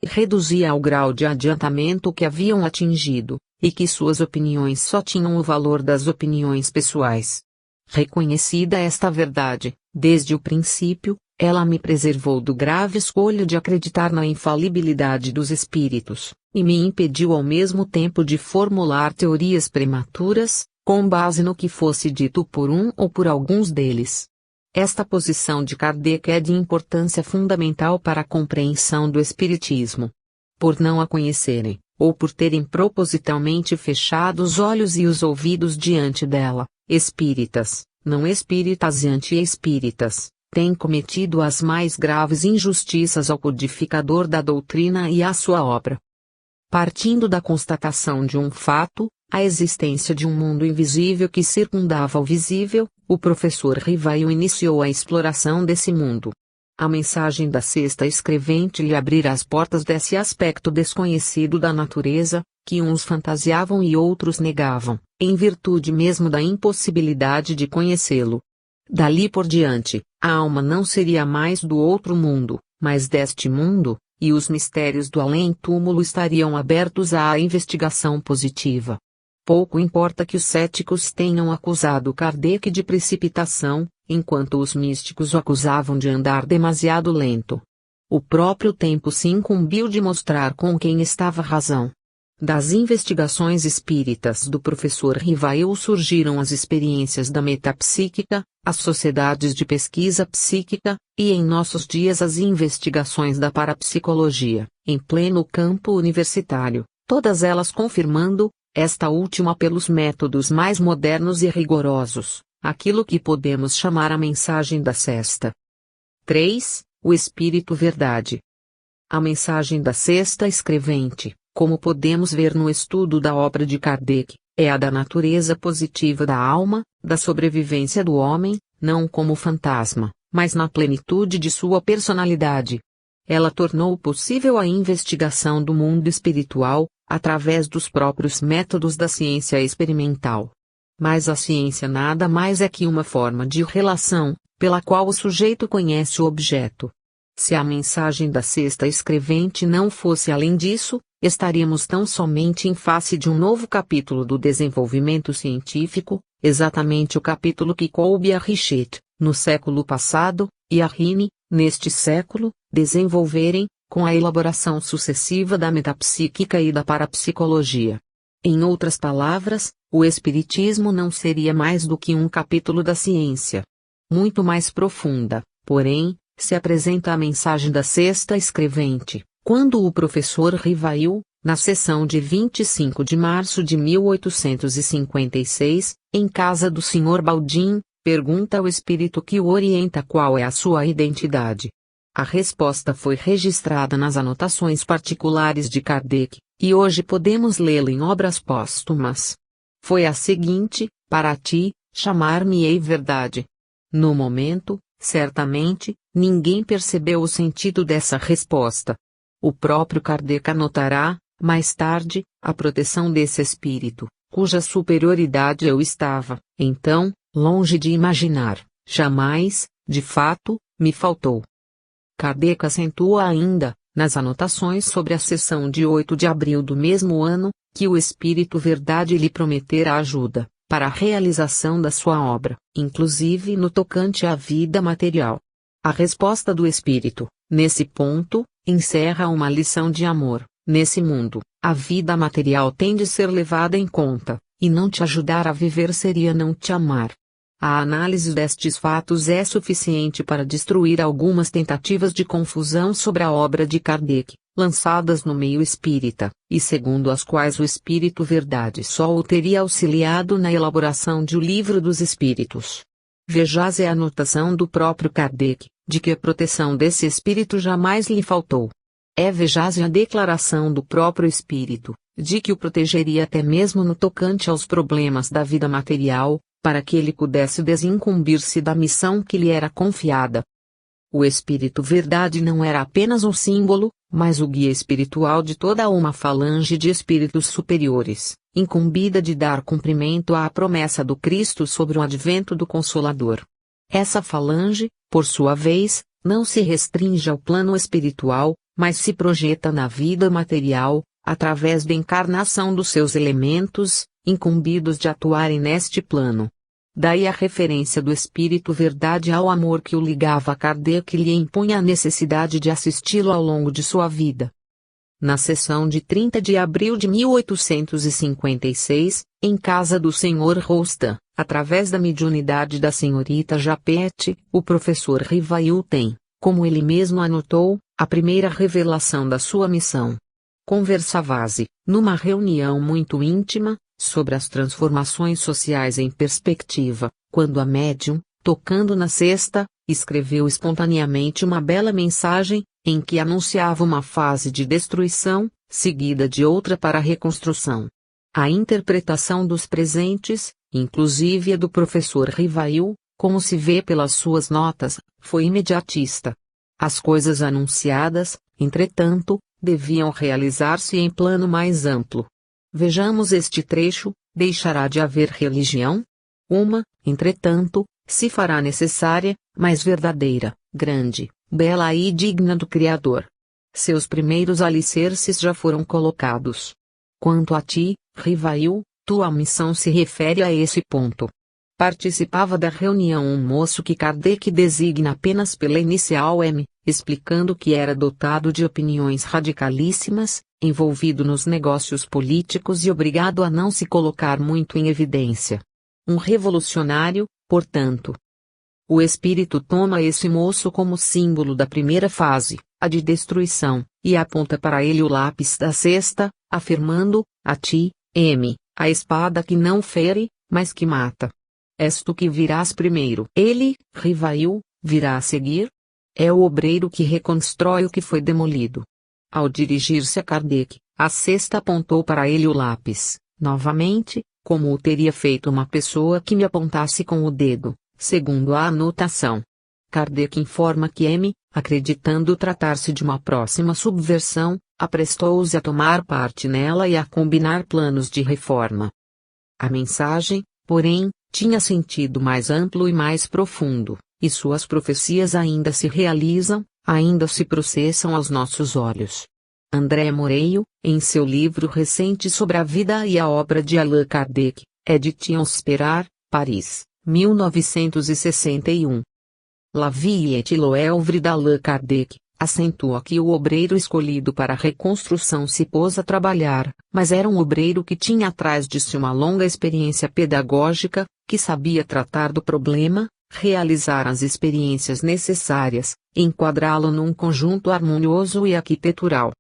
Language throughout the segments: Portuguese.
reduzia ao grau de adiantamento que haviam atingido, e que suas opiniões só tinham o valor das opiniões pessoais. Reconhecida esta verdade, desde o princípio, ela me preservou do grave escolha de acreditar na infalibilidade dos espíritos, e me impediu ao mesmo tempo de formular teorias prematuras, com base no que fosse dito por um ou por alguns deles. Esta posição de Kardec é de importância fundamental para a compreensão do Espiritismo. Por não a conhecerem, ou por terem propositalmente fechado os olhos e os ouvidos diante dela, espíritas, não espíritas e anti-espíritas, têm cometido as mais graves injustiças ao codificador da doutrina e à sua obra. Partindo da constatação de um fato, a existência de um mundo invisível que circundava o visível, o professor Rivail iniciou a exploração desse mundo. A mensagem da sexta escrevente lhe abrira as portas desse aspecto desconhecido da natureza, que uns fantasiavam e outros negavam, em virtude mesmo da impossibilidade de conhecê-lo. Dali por diante, a alma não seria mais do outro mundo, mas deste mundo, e os mistérios do além-túmulo estariam abertos à investigação positiva. Pouco importa que os céticos tenham acusado Kardec de precipitação, enquanto os místicos o acusavam de andar demasiado lento. O próprio tempo se incumbiu de mostrar com quem estava razão. Das investigações espíritas do professor Rivail surgiram as experiências da metapsíquica, as sociedades de pesquisa psíquica, e em nossos dias as investigações da parapsicologia, em pleno campo universitário, todas elas confirmando, esta última pelos métodos mais modernos e rigorosos, aquilo que podemos chamar a mensagem da sexta. 3. O Espírito Verdade. A mensagem da sexta escrevente, como podemos ver no estudo da obra de Kardec, é a da natureza positiva da alma, da sobrevivência do homem, não como fantasma, mas na plenitude de sua personalidade. Ela tornou possível a investigação do mundo espiritual, através dos próprios métodos da ciência experimental. Mas a ciência nada mais é que uma forma de relação, pela qual o sujeito conhece o objeto. Se a mensagem da sexta escrevente não fosse além disso, estaríamos tão somente em face de um novo capítulo do desenvolvimento científico, exatamente o capítulo que coube a Richet, no século passado, e a Rini, neste século, desenvolverem, com a elaboração sucessiva da metapsíquica e da parapsicologia. Em outras palavras, o Espiritismo não seria mais do que um capítulo da ciência. Muito mais profunda, porém, se apresenta a mensagem da sexta escrevente, quando o professor Rivail, na sessão de 25 de março de 1856, em casa do Sr. Baldin, pergunta ao espírito que o orienta qual é a sua identidade. A resposta foi registrada nas anotações particulares de Kardec, e hoje podemos lê-la em obras póstumas. Foi a seguinte: para ti, chamar-me-ei verdade. No momento, certamente, ninguém percebeu o sentido dessa resposta. O próprio Kardec anotará, mais tarde, a proteção desse espírito, cuja superioridade eu estava, então, longe de imaginar, jamais, de fato, me faltou. Kardec acentua ainda, nas anotações sobre a sessão de 8 de abril do mesmo ano, que o Espírito Verdade lhe prometera ajuda, para a realização da sua obra, inclusive no tocante à vida material. A resposta do Espírito, nesse ponto, encerra uma lição de amor. Nesse mundo, a vida material tem de ser levada em conta, e não te ajudar a viver seria não te amar. A análise destes fatos é suficiente para destruir algumas tentativas de confusão sobre a obra de Kardec, lançadas no meio espírita, e segundo as quais o Espírito Verdade só o teria auxiliado na elaboração de O Livro dos Espíritos. Vejais a anotação do próprio Kardec, de que a proteção desse espírito jamais lhe faltou. Vejais a declaração do próprio espírito, de que o protegeria até mesmo no tocante aos problemas da vida material, para que ele pudesse desincumbir-se da missão que lhe era confiada. O Espírito Verdade não era apenas um símbolo, mas o guia espiritual de toda uma falange de espíritos superiores, incumbida de dar cumprimento à promessa do Cristo sobre o advento do Consolador. Essa falange, por sua vez, não se restringe ao plano espiritual, mas se projeta na vida material, através da encarnação dos seus elementos, incumbidos de atuarem neste plano. Daí a referência do Espírito Verdade ao amor que o ligava a Kardec e lhe impunha a necessidade de assisti-lo ao longo de sua vida. Na sessão de 30 de abril de 1856, em casa do Sr. Rostand, através da mediunidade da senhorita Japete, o professor Rivail tem, como ele mesmo anotou, a primeira revelação da sua missão. Conversava-se, numa reunião muito íntima, sobre as transformações sociais em perspectiva, quando a médium, tocando na cesta, escreveu espontaneamente uma bela mensagem, em que anunciava uma fase de destruição, seguida de outra para a reconstrução. A interpretação dos presentes, inclusive a do professor Rivail, como se vê pelas suas notas, foi imediatista. As coisas anunciadas, entretanto, deviam realizar-se em plano mais amplo. Vejamos este trecho: deixará de haver religião? Uma, entretanto, se fará necessária, mais verdadeira, grande, bela e digna do Criador. Seus primeiros alicerces já foram colocados. Quanto a ti, Rivail, tua missão se refere a esse ponto. Participava da reunião um moço que Kardec designa apenas pela inicial M, explicando que era dotado de opiniões radicalíssimas, envolvido nos negócios políticos e obrigado a não se colocar muito em evidência. Um revolucionário, portanto. O espírito toma esse moço como símbolo da primeira fase, a de destruição, e aponta para ele o lápis da cesta, afirmando: a ti, M, a espada que não fere, mas que mata. És tu que virás primeiro. Ele, Rivail, virá a seguir? É o obreiro que reconstrói o que foi demolido. Ao dirigir-se a Kardec, a cesta apontou para ele o lápis, novamente, como o teria feito uma pessoa que me apontasse com o dedo, segundo a anotação. Kardec informa que M, acreditando tratar-se de uma próxima subversão, aprestou-se a tomar parte nela e a combinar planos de reforma. A mensagem, porém, tinha sentido mais amplo e mais profundo, e suas profecias ainda se realizam, ainda se processam aos nossos olhos. André Moreio, em seu livro recente sobre a vida e a obra de Allan Kardec, Éditions Sperar, Paris, 1961. La vie et l'œuvre d'Allan Kardec, acentua que o obreiro escolhido para a reconstrução se pôs a trabalhar, mas era um obreiro que tinha atrás de si uma longa experiência pedagógica, que sabia tratar do problema, realizar as experiências necessárias, enquadrá-lo num conjunto harmonioso e arquitetural.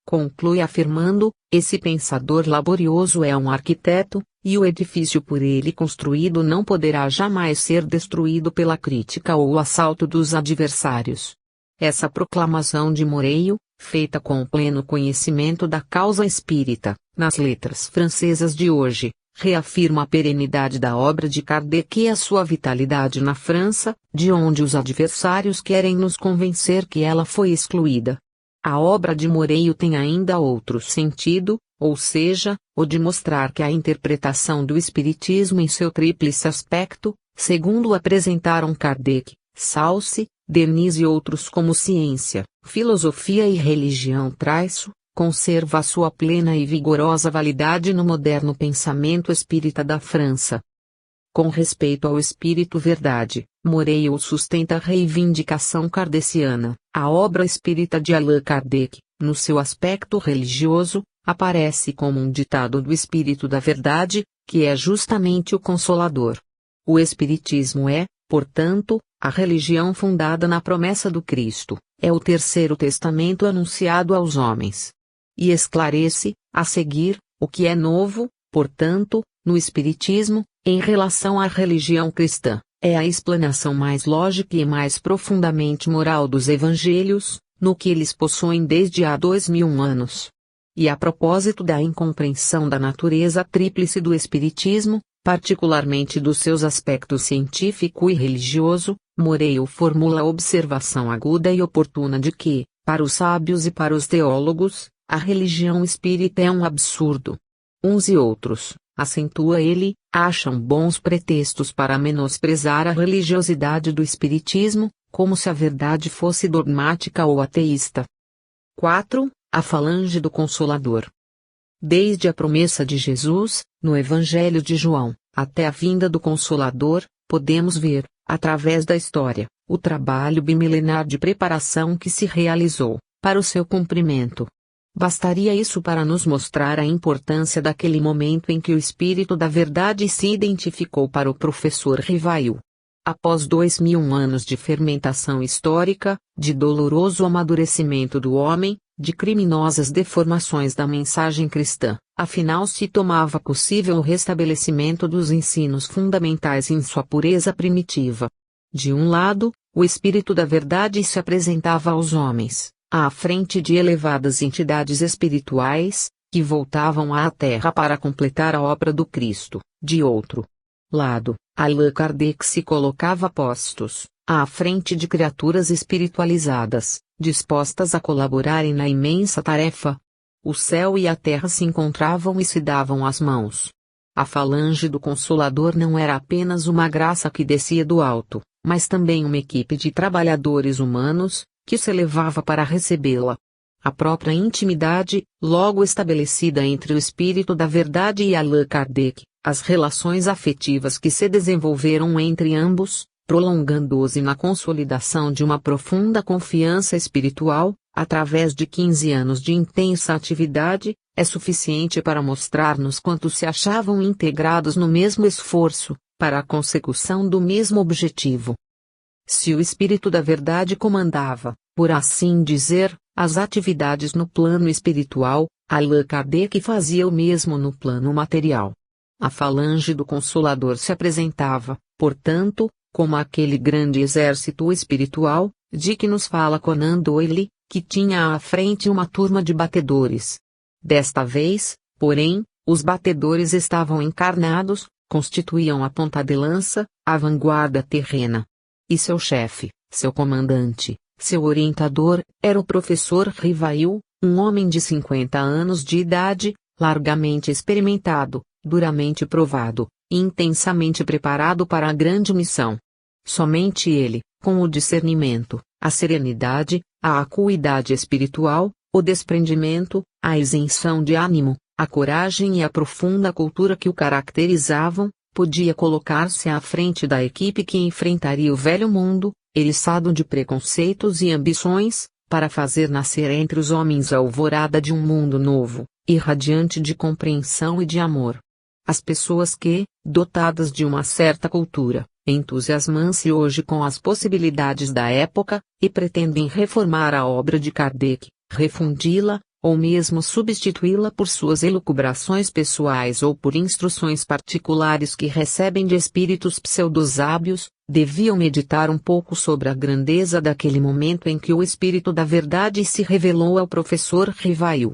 Conclui afirmando: esse pensador laborioso é um arquiteto, e o edifício por ele construído não poderá jamais ser destruído pela crítica ou o assalto dos adversários. Essa proclamação de Moreio, feita com pleno conhecimento da causa espírita, nas letras francesas de hoje, reafirma a perenidade da obra de Kardec e a sua vitalidade na França, de onde os adversários querem nos convencer que ela foi excluída. A obra de Moreio tem ainda outro sentido, ou seja, o de mostrar que a interpretação do Espiritismo em seu tríplice aspecto, segundo apresentaram Kardec, Salce, Denis e outros como ciência, filosofia e religião conserva a sua plena e vigorosa validade no moderno pensamento espírita da França. Com respeito ao Espírito Verdade, Moreio sustenta a reivindicação kardeciana. A obra espírita de Allan Kardec, no seu aspecto religioso, aparece como um ditado do Espírito da Verdade, que é justamente o Consolador. O Espiritismo é, portanto, a religião fundada na promessa do Cristo, é o terceiro testamento anunciado aos homens. E esclarece, a seguir, o que é novo, portanto, no Espiritismo, em relação à religião cristã, é a explanação mais lógica e mais profundamente moral dos Evangelhos, no que eles possuem desde há 2000 anos. E a propósito da incompreensão da natureza tríplice do Espiritismo, particularmente dos seus aspectos científico e religioso, Moreio formula a observação aguda e oportuna de que, para os sábios e para os teólogos, a religião espírita é um absurdo. Uns e outros, acentua ele, acham bons pretextos para menosprezar a religiosidade do Espiritismo, como se a verdade fosse dogmática ou ateísta. 4. A falange do Consolador. Desde a promessa de Jesus, no Evangelho de João, até a vinda do Consolador, podemos ver, através da história, o trabalho bimilenar de preparação que se realizou, para o seu cumprimento. Bastaria isso para nos mostrar a importância daquele momento em que o Espírito da Verdade se identificou para o professor Rivail. Após 2000 anos de fermentação histórica, de doloroso amadurecimento do homem, de criminosas deformações da mensagem cristã, afinal se tomava possível o restabelecimento dos ensinos fundamentais em sua pureza primitiva. De um lado, o Espírito da Verdade se apresentava aos homens, à frente de elevadas entidades espirituais, que voltavam à Terra para completar a obra do Cristo. De outro lado, Allan Kardec se colocava postos, à frente de criaturas espiritualizadas, dispostas a colaborarem na imensa tarefa. O céu e a terra se encontravam e se davam as mãos. A falange do Consolador não era apenas uma graça que descia do alto, mas também uma equipe de trabalhadores humanos, que se elevava para recebê-la. A própria intimidade, logo estabelecida entre o Espírito da Verdade e Allan Kardec, as relações afetivas que se desenvolveram entre ambos, prolongando-se na consolidação de uma profunda confiança espiritual, através de 15 anos de intensa atividade, é suficiente para mostrar-nos quanto se achavam integrados no mesmo esforço, para a consecução do mesmo objetivo. Se o Espírito da Verdade comandava, por assim dizer, as atividades no plano espiritual, Allan Kardec fazia o mesmo no plano material. A falange do Consolador se apresentava, portanto, como aquele grande exército espiritual, de que nos fala Conan Doyle, que tinha à frente uma turma de batedores. Desta vez, porém, os batedores estavam encarnados, constituíam a ponta de lança, a vanguarda terrena. E seu chefe, seu comandante, seu orientador, era o professor Rivail, um homem de 50 anos de idade, largamente experimentado, duramente provado, e intensamente preparado para a grande missão. Somente ele, com o discernimento, a serenidade, a acuidade espiritual, o desprendimento, a isenção de ânimo, a coragem e a profunda cultura que o caracterizavam, podia colocar-se à frente da equipe que enfrentaria o velho mundo, eriçado de preconceitos e ambições, para fazer nascer entre os homens a alvorada de um mundo novo, irradiante de compreensão e de amor. As pessoas que, dotadas de uma certa cultura, entusiasmam-se hoje com as possibilidades da época, e pretendem reformar a obra de Kardec, refundi-la, ou mesmo substituí-la por suas elucubrações pessoais ou por instruções particulares que recebem de espíritos pseudosábios, deviam meditar um pouco sobre a grandeza daquele momento em que o Espírito da Verdade se revelou ao professor Rivail.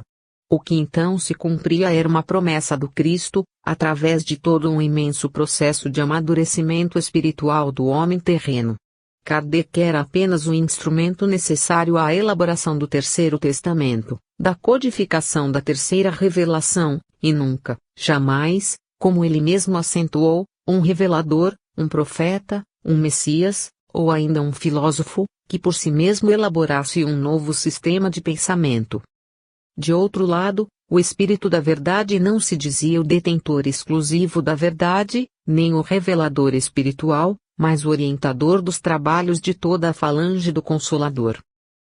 O que então se cumpria era uma promessa do Cristo, através de todo um imenso processo de amadurecimento espiritual do homem terreno. Kardec era apenas o instrumento necessário à elaboração do Terceiro Testamento, da codificação da Terceira Revelação, e nunca, jamais, como ele mesmo acentuou, um revelador, um profeta, um Messias, ou ainda um filósofo, que por si mesmo elaborasse um novo sistema de pensamento. De outro lado, o Espírito da Verdade não se dizia o detentor exclusivo da verdade, nem o revelador espiritual, mas o orientador dos trabalhos de toda a falange do Consolador.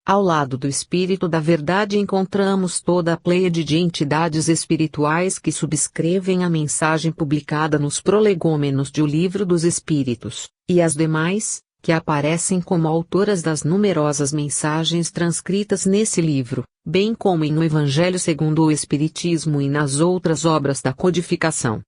Ao lado do Espírito da Verdade encontramos toda a pleiade de entidades espirituais que subscrevem a mensagem publicada nos prolegômenos de O Livro dos Espíritos, e as demais, que aparecem como autoras das numerosas mensagens transcritas nesse livro, bem como no Evangelho segundo o Espiritismo e nas outras obras da codificação.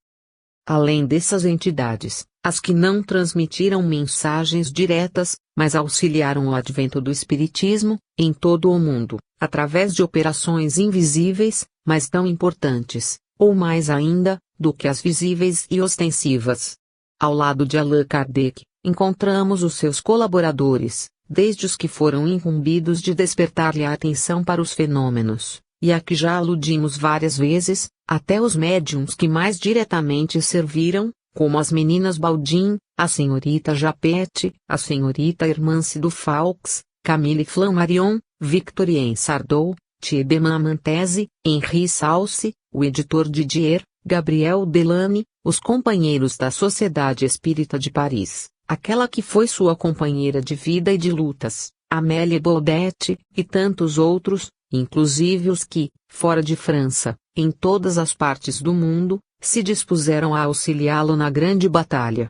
Além dessas entidades, as que não transmitiram mensagens diretas, mas auxiliaram o advento do Espiritismo, em todo o mundo, através de operações invisíveis, mas tão importantes, ou mais ainda, do que as visíveis e ostensivas. Ao lado de Allan Kardec, encontramos os seus colaboradores, desde os que foram incumbidos de despertar-lhe a atenção para os fenômenos, e a que já aludimos várias vezes, até os médiuns que mais diretamente serviram, como as meninas Baldin, a senhorita Japete, a senhorita Hermance du Faux, Camille Flammarion, Victorien Sardou, Tiedemann Amantese, Henri Salce, o editor Didier, Gabriel Delany, os companheiros da Sociedade Espírita de Paris, aquela que foi sua companheira de vida e de lutas, Amélie Baudet, e tantos outros, inclusive os que, fora de França, em todas as partes do mundo, se dispuseram a auxiliá-lo na grande batalha.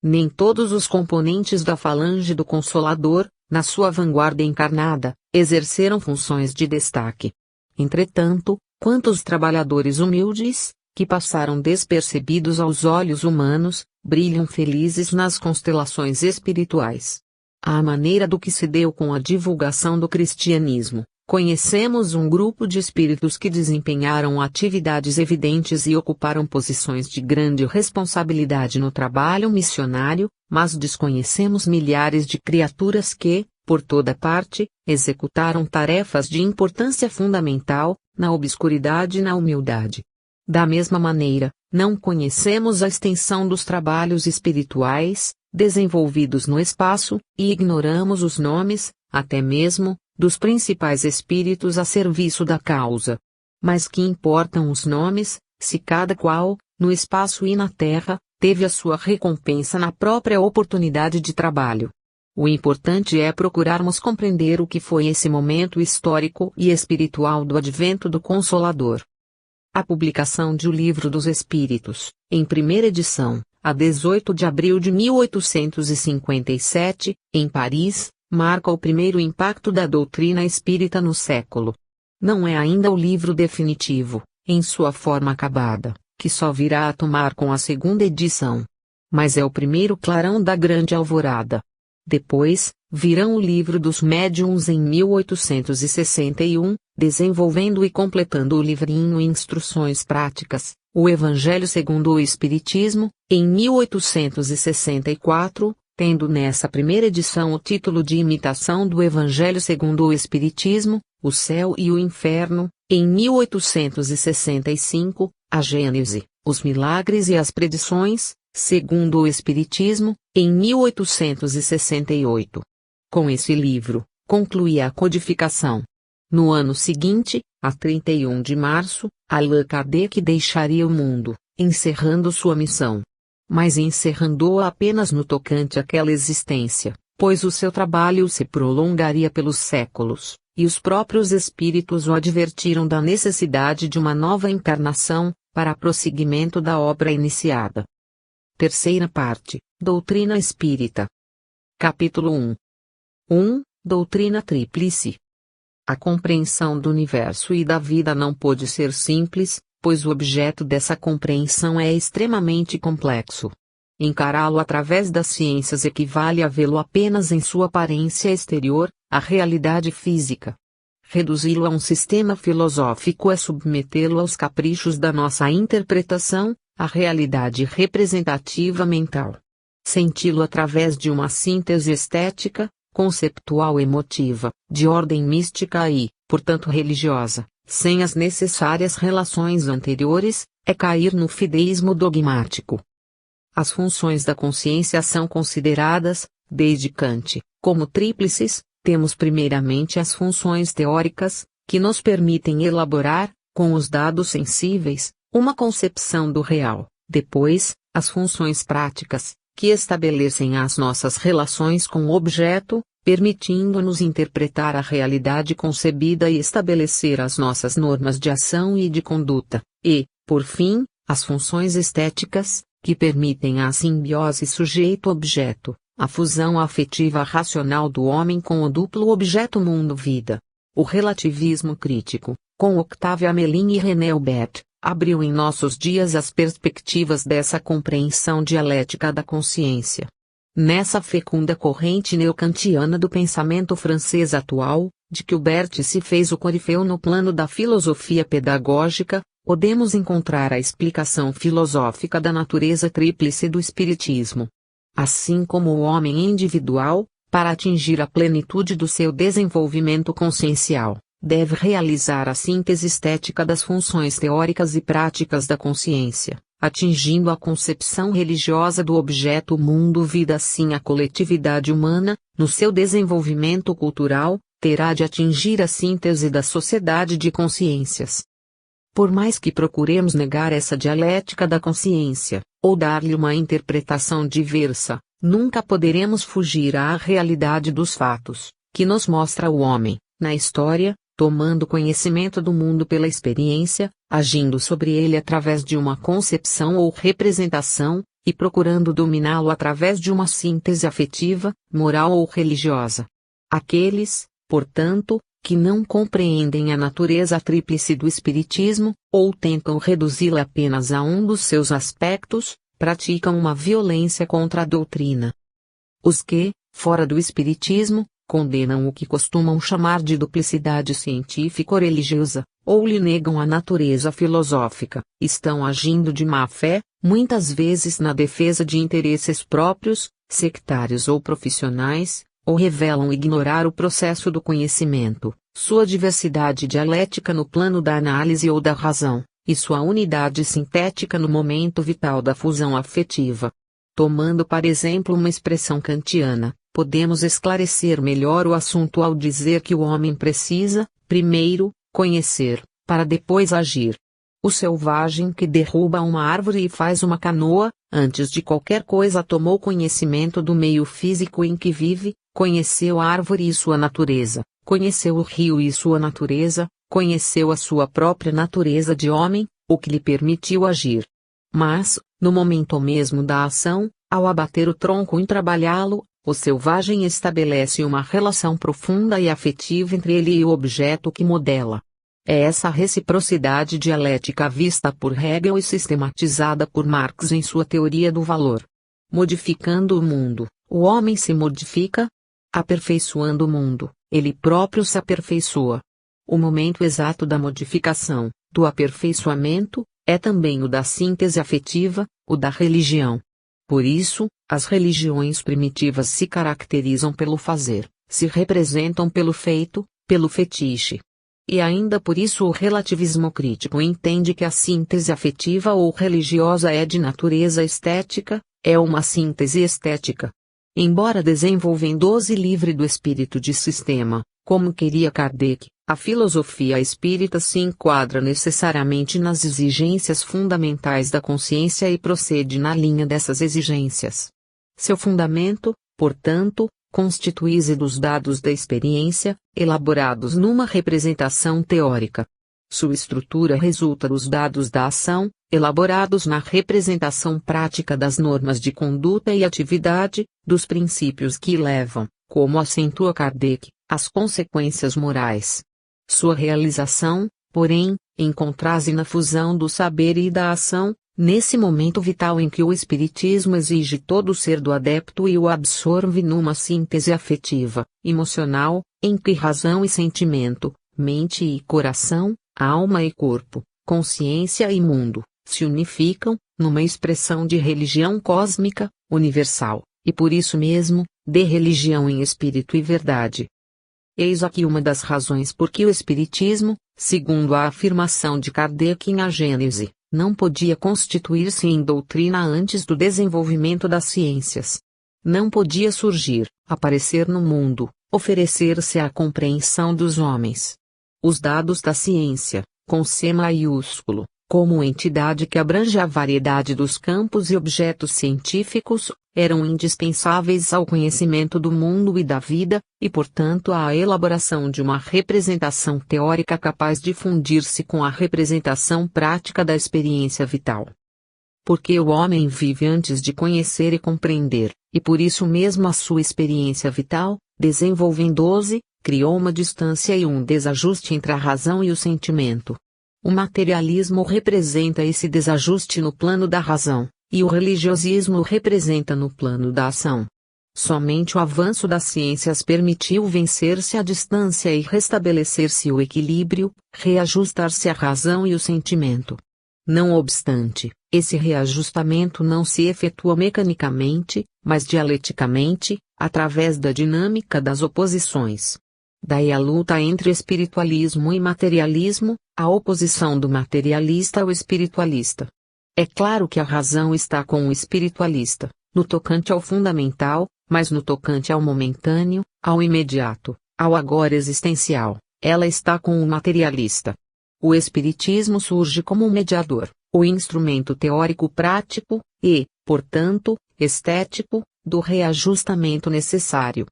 Nem todos os componentes da falange do Consolador, na sua vanguarda encarnada, exerceram funções de destaque. Entretanto, quantos trabalhadores humildes, que passaram despercebidos aos olhos humanos, brilham felizes nas constelações espirituais. À maneira do que se deu com a divulgação do cristianismo, conhecemos um grupo de espíritos que desempenharam atividades evidentes e ocuparam posições de grande responsabilidade no trabalho missionário, mas desconhecemos milhares de criaturas que, por toda parte, executaram tarefas de importância fundamental, na obscuridade e na humildade. Da mesma maneira, não conhecemos a extensão dos trabalhos espirituais, desenvolvidos no espaço, e ignoramos os nomes, até mesmo, dos principais espíritos a serviço da causa. Mas que importam os nomes, se cada qual, no espaço e na terra, teve a sua recompensa na própria oportunidade de trabalho. O importante é procurarmos compreender o que foi esse momento histórico e espiritual do advento do Consolador. A publicação de O Livro dos Espíritos, em primeira edição, a 18 de abril de 1857, em Paris, marca o primeiro impacto da doutrina espírita no século. Não é ainda o livro definitivo, em sua forma acabada, que só virá a tomar com a segunda edição. Mas é o primeiro clarão da grande alvorada. Depois, virão o Livro dos Médiuns em 1861, desenvolvendo e completando o livrinho Instruções Práticas, o Evangelho segundo o Espiritismo, em 1864, tendo nessa primeira edição o título de Imitação do Evangelho segundo o Espiritismo, o Céu e o Inferno, em 1865, a Gênese, os Milagres e as Predições, segundo o Espiritismo, em 1868. Com esse livro, concluía a codificação. No ano seguinte, a 31 de março, Allan Kardec deixaria o mundo, encerrando sua missão. Mas encerrando-a apenas no tocante àquela existência, pois o seu trabalho se prolongaria pelos séculos, e os próprios espíritos o advertiram da necessidade de uma nova encarnação, para prosseguimento da obra iniciada. Terceira parte, Doutrina Espírita. Capítulo 1. 1. Doutrina Tríplice. A compreensão do universo e da vida não pôde ser simples, pois o objeto dessa compreensão é extremamente complexo. Encará-lo através das ciências equivale a vê-lo apenas em sua aparência exterior, a realidade física. Reduzi-lo a um sistema filosófico é submetê-lo aos caprichos da nossa interpretação, a realidade representativa mental. Senti-lo através de uma síntese estética, conceptual emotiva, de ordem mística e, portanto religiosa, sem as necessárias relações anteriores, é cair no fideísmo dogmático. As funções da consciência são consideradas, desde Kant, como tríplices. Temos primeiramente as funções teóricas, que nos permitem elaborar, com os dados sensíveis, uma concepção do real. Depois, as funções práticas, que estabelecem as nossas relações com o objeto, permitindo-nos interpretar a realidade concebida e estabelecer as nossas normas de ação e de conduta. E, por fim, as funções estéticas, que permitem a simbiose sujeito-objeto, a fusão afetiva racional do homem com o duplo objeto mundo-vida. O relativismo crítico, com Octave Amelin e René Hubert, abriu em nossos dias as perspectivas dessa compreensão dialética da consciência. Nessa fecunda corrente neocantiana do pensamento francês atual, de que Hubert se fez o corifeu no plano da filosofia pedagógica, podemos encontrar a explicação filosófica da natureza tríplice do espiritismo. Assim como o homem individual, para atingir a plenitude do seu desenvolvimento consciencial, deve realizar a síntese estética das funções teóricas e práticas da consciência, atingindo a concepção religiosa do objeto mundo-vida, assim a coletividade humana, no seu desenvolvimento cultural, terá de atingir a síntese da sociedade de consciências. Por mais que procuremos negar essa dialética da consciência, ou dar-lhe uma interpretação diversa, nunca poderemos fugir à realidade dos fatos, que nos mostra o homem, na história, tomando conhecimento do mundo pela experiência, agindo sobre ele através de uma concepção ou representação, e procurando dominá-lo através de uma síntese afetiva, moral ou religiosa. Aqueles, portanto, que não compreendem a natureza tríplice do espiritismo, ou tentam reduzi-la apenas a um dos seus aspectos, praticam uma violência contra a doutrina. Os que, fora do espiritismo, condenam o que costumam chamar de duplicidade científico-religiosa, ou lhe negam a natureza filosófica, estão agindo de má fé, muitas vezes na defesa de interesses próprios, sectários ou profissionais, ou revelam ignorar o processo do conhecimento, sua diversidade dialética no plano da análise ou da razão, e sua unidade sintética no momento vital da fusão afetiva. Tomando para exemplo uma expressão kantiana, podemos esclarecer melhor o assunto ao dizer que o homem precisa, primeiro, conhecer, para depois agir. O selvagem que derruba uma árvore e faz uma canoa, antes de qualquer coisa tomou conhecimento do meio físico em que vive, conheceu a árvore e sua natureza, conheceu o rio e sua natureza, conheceu a sua própria natureza de homem, o que lhe permitiu agir. Mas, no momento mesmo da ação, ao abater o tronco e trabalhá-lo, o selvagem estabelece uma relação profunda e afetiva entre ele e o objeto que modela. É essa reciprocidade dialética vista por Hegel e sistematizada por Marx em sua teoria do valor. Modificando o mundo, o homem se modifica. Aperfeiçoando o mundo, ele próprio se aperfeiçoa. O momento exato da modificação, do aperfeiçoamento, é também o da síntese afetiva, o da religião. Por isso, as religiões primitivas se caracterizam pelo fazer, se representam pelo feito, pelo fetiche. E ainda por isso o relativismo crítico entende que a síntese afetiva ou religiosa é de natureza estética, é uma síntese estética. Embora desenvolvendo-se livre do espírito de sistema, como queria Kardec, a filosofia espírita se enquadra necessariamente nas exigências fundamentais da consciência e procede na linha dessas exigências. Seu fundamento, portanto, constitui-se dos dados da experiência, elaborados numa representação teórica. Sua estrutura resulta dos dados da ação, elaborados na representação prática das normas de conduta e atividade, dos princípios que levam, como acentua Kardec, às consequências morais. Sua realização, porém, encontra-se na fusão do saber e da ação, nesse momento vital em que o espiritismo exige todo o ser do adepto e o absorve numa síntese afetiva, emocional, em que razão e sentimento, mente e coração, alma e corpo, consciência e mundo, se unificam, numa expressão de religião cósmica, universal, e por isso mesmo, de religião em espírito e verdade. Eis aqui uma das razões por que o Espiritismo, segundo a afirmação de Kardec em A Gênese, não podia constituir-se em doutrina antes do desenvolvimento das ciências. Não podia surgir, aparecer no mundo, oferecer-se à compreensão dos homens. Os dados da ciência, com C maiúsculo, como entidade que abrange a variedade dos campos e objetos científicos, eram indispensáveis ao conhecimento do mundo e da vida, e portanto à elaboração de uma representação teórica capaz de fundir-se com a representação prática da experiência vital. Porque o homem vive antes de conhecer e compreender, e por isso mesmo a sua experiência vital, desenvolvendo-se, criou uma distância e um desajuste entre a razão e o sentimento. O materialismo representa esse desajuste no plano da razão, e o religiosismo o representa no plano da ação. Somente o avanço das ciências permitiu vencer-se a distância e restabelecer-se o equilíbrio, reajustar-se a razão e o sentimento. Não obstante, esse reajustamento não se efetua mecanicamente, mas dialeticamente, através da dinâmica das oposições. Daí a luta entre espiritualismo e materialismo, a oposição do materialista ao espiritualista. É claro que a razão está com o espiritualista, no tocante ao fundamental, mas no tocante ao momentâneo, ao imediato, Ao agora existencial, ela está com o materialista. O espiritismo surge como um mediador, o instrumento teórico prático, e, portanto, estético, do reajustamento necessário.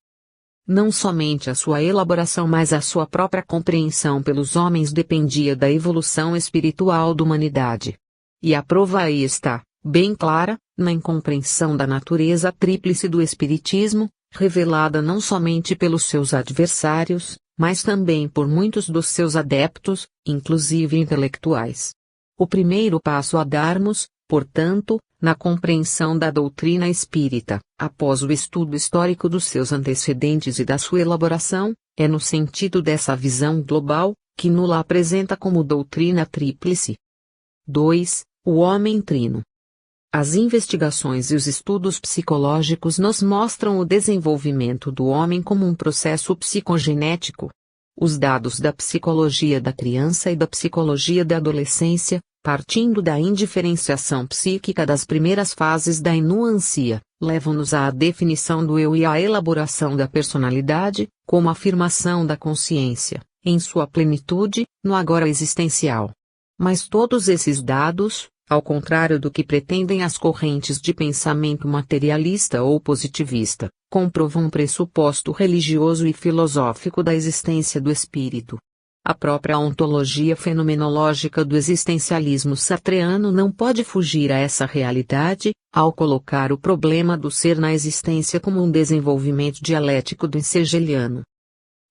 Não somente a sua elaboração mas a sua própria compreensão pelos homens dependia da evolução espiritual da humanidade. E a prova aí está, bem clara, na incompreensão da natureza tríplice do espiritismo, revelada não somente pelos seus adversários, mas também por muitos dos seus adeptos, inclusive intelectuais. O primeiro passo a darmos, portanto, na compreensão da doutrina espírita, após o estudo histórico dos seus antecedentes e da sua elaboração, é no sentido dessa visão global, que nos apresenta como doutrina tríplice. 2. O homem trino. As investigações e os estudos psicológicos nos mostram o desenvolvimento do homem como um processo psicogenético. Os dados da psicologia da criança e da psicologia da adolescência, partindo da indiferenciação psíquica das primeiras fases da inuância, levam-nos à definição do eu e à elaboração da personalidade, como afirmação da consciência, em sua plenitude, no agora existencial. Mas todos esses dados, ao contrário do que pretendem as correntes de pensamento materialista ou positivista, comprovam um pressuposto religioso e filosófico da existência do espírito. A própria ontologia fenomenológica do existencialismo sartreano não pode fugir a essa realidade, ao colocar o problema do ser na existência como um desenvolvimento dialético do hegeliano.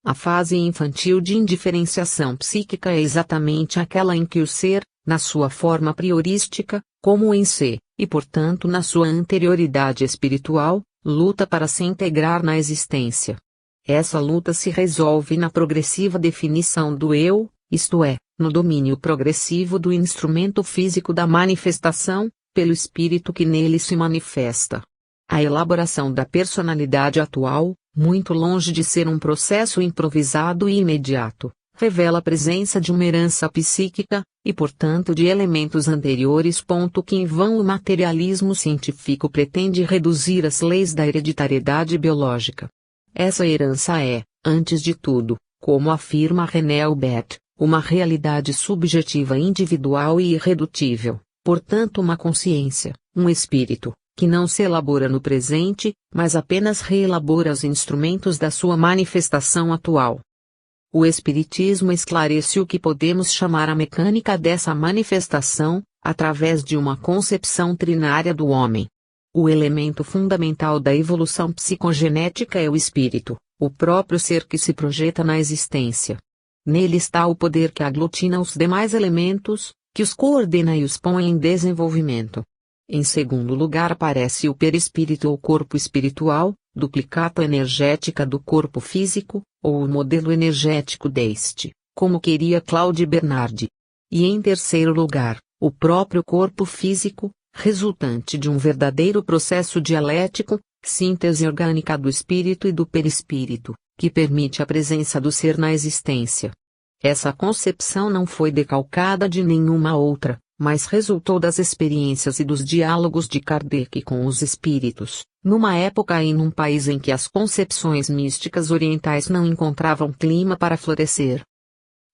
A fase infantil de indiferenciação psíquica é exatamente aquela em que o ser, na sua forma priorística, como em si, e portanto na sua anterioridade espiritual, luta para se integrar na existência. Essa luta se resolve na progressiva definição do eu, isto é, no domínio progressivo do instrumento físico da manifestação, pelo espírito que nele se manifesta. A elaboração da personalidade atual, muito longe de ser um processo improvisado e imediato, revela a presença de uma herança psíquica, e portanto de elementos anteriores. Que em vão o materialismo científico pretende reduzir as leis da hereditariedade biológica. Essa herança é, antes de tudo, como afirma René Albert, uma realidade subjetiva individual e irredutível, portanto uma consciência, um espírito, que não se elabora no presente, mas apenas reelabora os instrumentos da sua manifestação atual. O Espiritismo esclarece o que podemos chamar a mecânica dessa manifestação, através de uma concepção trinária do homem. O elemento fundamental da evolução psicogenética é o espírito, o próprio ser que se projeta na existência. Nele está o poder que aglutina os demais elementos, que os coordena e os põe em desenvolvimento. Em segundo lugar aparece o perispírito ou corpo espiritual, duplicata energética do corpo físico, ou o modelo energético deste, como queria Claude Bernardi. E em terceiro lugar, o próprio corpo físico, resultante de um verdadeiro processo dialético, síntese orgânica do espírito e do perispírito, que permite a presença do ser na existência. Essa concepção não foi decalcada de nenhuma outra, mas resultou das experiências e dos diálogos de Kardec com os espíritos, numa época e num país em que as concepções místicas orientais não encontravam clima para florescer.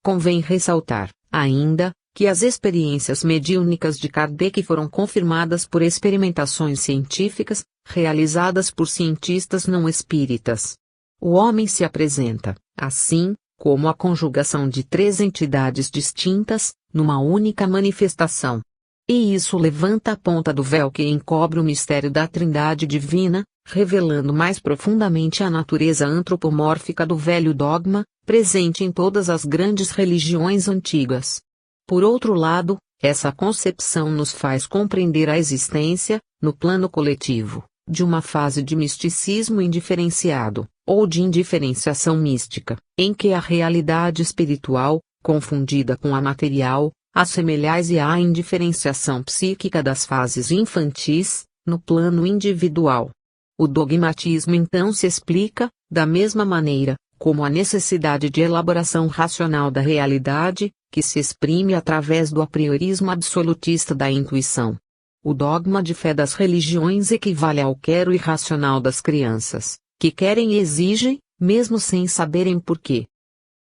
Convém ressaltar, ainda, que as experiências mediúnicas de Kardec foram confirmadas por experimentações científicas, realizadas por cientistas não espíritas. O homem se apresenta, assim, como a conjugação de três entidades distintas, numa única manifestação. E isso levanta a ponta do véu que encobre o mistério da Trindade Divina, revelando mais profundamente a natureza antropomórfica do velho dogma, presente em todas as grandes religiões antigas. Por outro lado, essa concepção nos faz compreender a existência, no plano coletivo, de uma fase de misticismo indiferenciado, ou de indiferenciação mística, em que a realidade espiritual, confundida com a material, assemelhais-se à indiferenciação psíquica das fases infantis, no plano individual. O dogmatismo então se explica, da mesma maneira, como a necessidade de elaboração racional da realidade, que se exprime através do apriorismo absolutista da intuição. O dogma de fé das religiões equivale ao quero irracional das crianças, que querem e exigem, mesmo sem saberem por quê.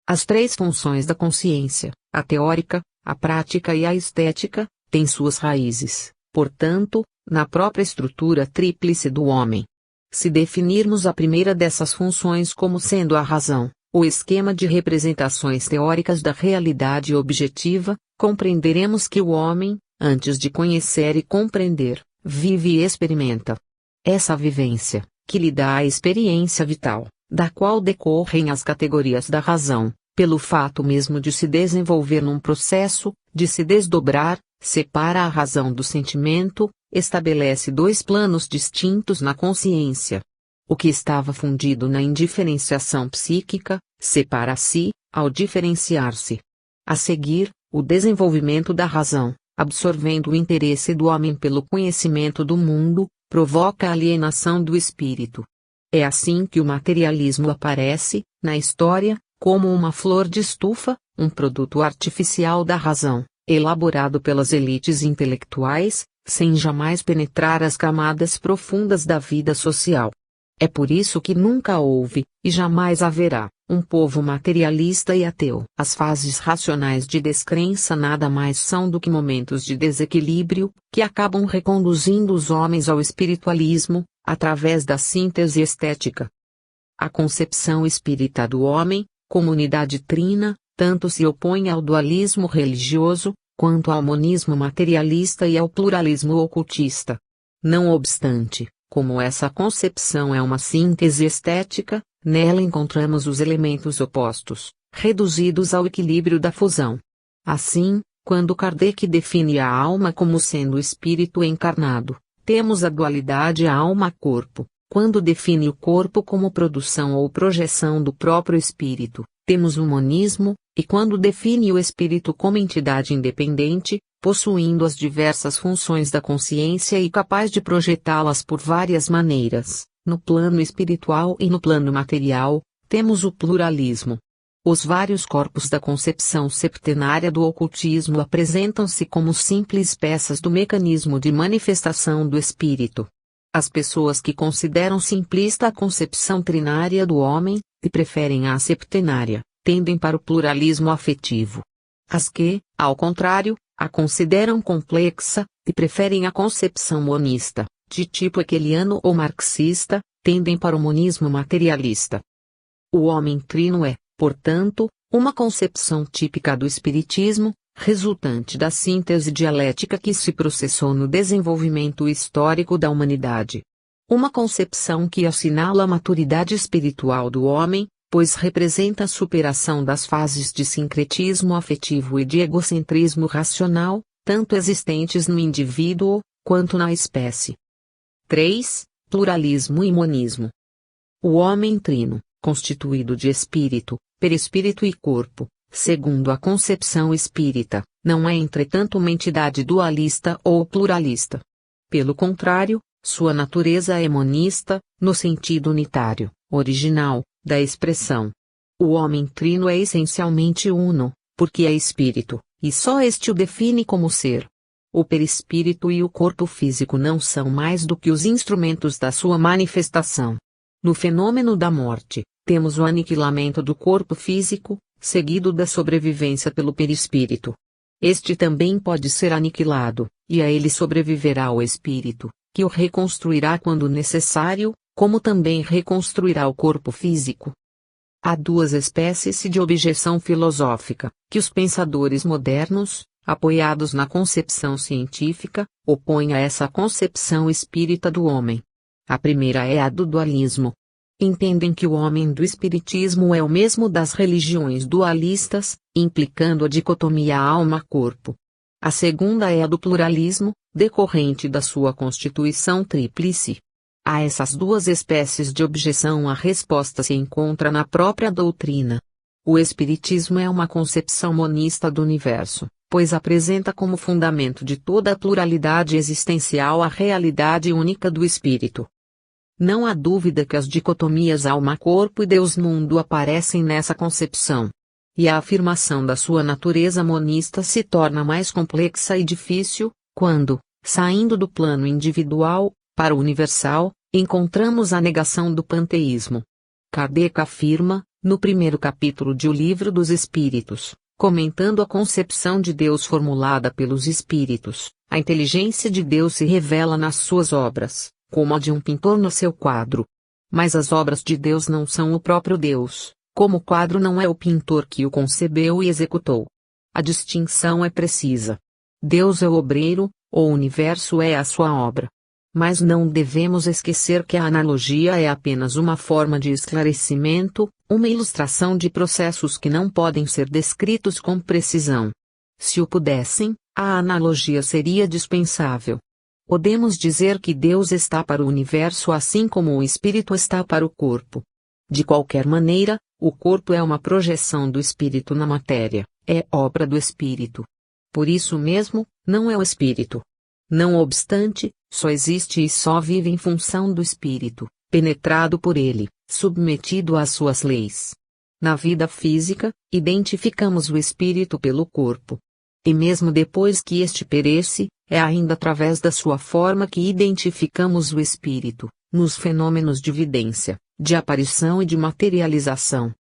As três funções da consciência, a teórica, a prática e a estética, têm suas raízes, portanto, na própria estrutura tríplice do homem. Se definirmos a primeira dessas funções como sendo a razão, o esquema de representações teóricas da realidade objetiva, compreenderemos que o homem, antes de conhecer e compreender, vive e experimenta. Essa vivência, que lhe dá a experiência vital, da qual decorrem as categorias da razão, pelo fato mesmo de se desenvolver num processo, de se desdobrar, separa a razão do sentimento, estabelece dois planos distintos na consciência. O que estava fundido na indiferenciação psíquica, separa-se, ao diferenciar-se. A seguir, o desenvolvimento da razão, absorvendo o interesse do homem pelo conhecimento do mundo, provoca a alienação do espírito. É assim que o materialismo aparece, na história, como uma flor de estufa, um produto artificial da razão, elaborado pelas elites intelectuais, sem jamais penetrar as camadas profundas da vida social. É por isso que nunca houve, e jamais haverá, um povo materialista e ateu. As fases racionais de descrença nada mais são do que momentos de desequilíbrio, que acabam reconduzindo os homens ao espiritualismo, através da síntese estética. A concepção espírita do homem, como unidade trina, tanto se opõe ao dualismo religioso, quanto ao monismo materialista e ao pluralismo ocultista. Não obstante, como essa concepção é uma síntese estética, nela encontramos os elementos opostos, reduzidos ao equilíbrio da fusão. Assim, quando Kardec define a alma como sendo o espírito encarnado, temos a dualidade alma-corpo. Quando define o corpo como produção ou projeção do próprio espírito, temos o monismo, e quando define o espírito como entidade independente, possuindo as diversas funções da consciência e capaz de projetá-las por várias maneiras, no plano espiritual e no plano material, temos o pluralismo. Os vários corpos da concepção septenária do ocultismo apresentam-se como simples peças do mecanismo de manifestação do espírito. As pessoas que consideram simplista a concepção trinária do homem, e preferem a septenária, tendem para o pluralismo afetivo. As que, ao contrário, a consideram complexa, e preferem a concepção monista, de tipo hegeliano ou marxista, tendem para o monismo materialista. O homem trino é, portanto, uma concepção típica do espiritismo, resultante da síntese dialética que se processou no desenvolvimento histórico da humanidade. Uma concepção que assinala a maturidade espiritual do homem, pois representa a superação das fases de sincretismo afetivo e de egocentrismo racional, tanto existentes no indivíduo, quanto na espécie. 3. Pluralismo e monismo. O homem trino, constituído de espírito, perispírito e corpo, segundo a concepção espírita, não é entretanto uma entidade dualista ou pluralista. Pelo contrário, sua natureza é monista, no sentido unitário, original, da expressão. O homem trino é essencialmente uno, porque é espírito, e só este o define como ser. O perispírito e o corpo físico não são mais do que os instrumentos da sua manifestação. No fenômeno da morte, temos o aniquilamento do corpo físico, seguido da sobrevivência pelo perispírito. Este também pode ser aniquilado, e a ele sobreviverá o espírito, que o reconstruirá quando necessário, como também reconstruirá o corpo físico. Há duas espécies de objeção filosófica, que os pensadores modernos, apoiados na concepção científica, opõem a essa concepção espírita do homem. A primeira é a do dualismo. Entendem que o homem do espiritismo é o mesmo das religiões dualistas, implicando a dicotomia alma-corpo. A segunda é a do pluralismo, decorrente da sua constituição tríplice. A essas duas espécies de objeção a resposta se encontra na própria doutrina. O espiritismo é uma concepção monista do universo, pois apresenta como fundamento de toda a pluralidade existencial a realidade única do espírito. Não há dúvida que as dicotomias alma-corpo e Deus-mundo aparecem nessa concepção. E a afirmação da sua natureza monista se torna mais complexa e difícil, quando, saindo do plano individual, para o universal, encontramos a negação do panteísmo. Kardec afirma, no primeiro capítulo de O Livro dos Espíritos, comentando a concepção de Deus formulada pelos Espíritos, a inteligência de Deus se revela nas suas obras, como a de um pintor no seu quadro. Mas as obras de Deus não são o próprio Deus, como o quadro não é o pintor que o concebeu e executou. A distinção é precisa. Deus é o obreiro, o universo é a sua obra. Mas não devemos esquecer que a analogia é apenas uma forma de esclarecimento, uma ilustração de processos que não podem ser descritos com precisão. Se o pudessem, a analogia seria dispensável. Podemos dizer que Deus está para o universo assim como o espírito está para o corpo. De qualquer maneira, o corpo é uma projeção do espírito na matéria, é obra do espírito. Por isso mesmo, não é o espírito. Não obstante, só existe e só vive em função do espírito, penetrado por ele, submetido às suas leis. Na vida física, identificamos o espírito pelo corpo. E mesmo depois que este perece, é ainda através da sua forma que identificamos o espírito, nos fenômenos de vidência, de aparição e de materialização.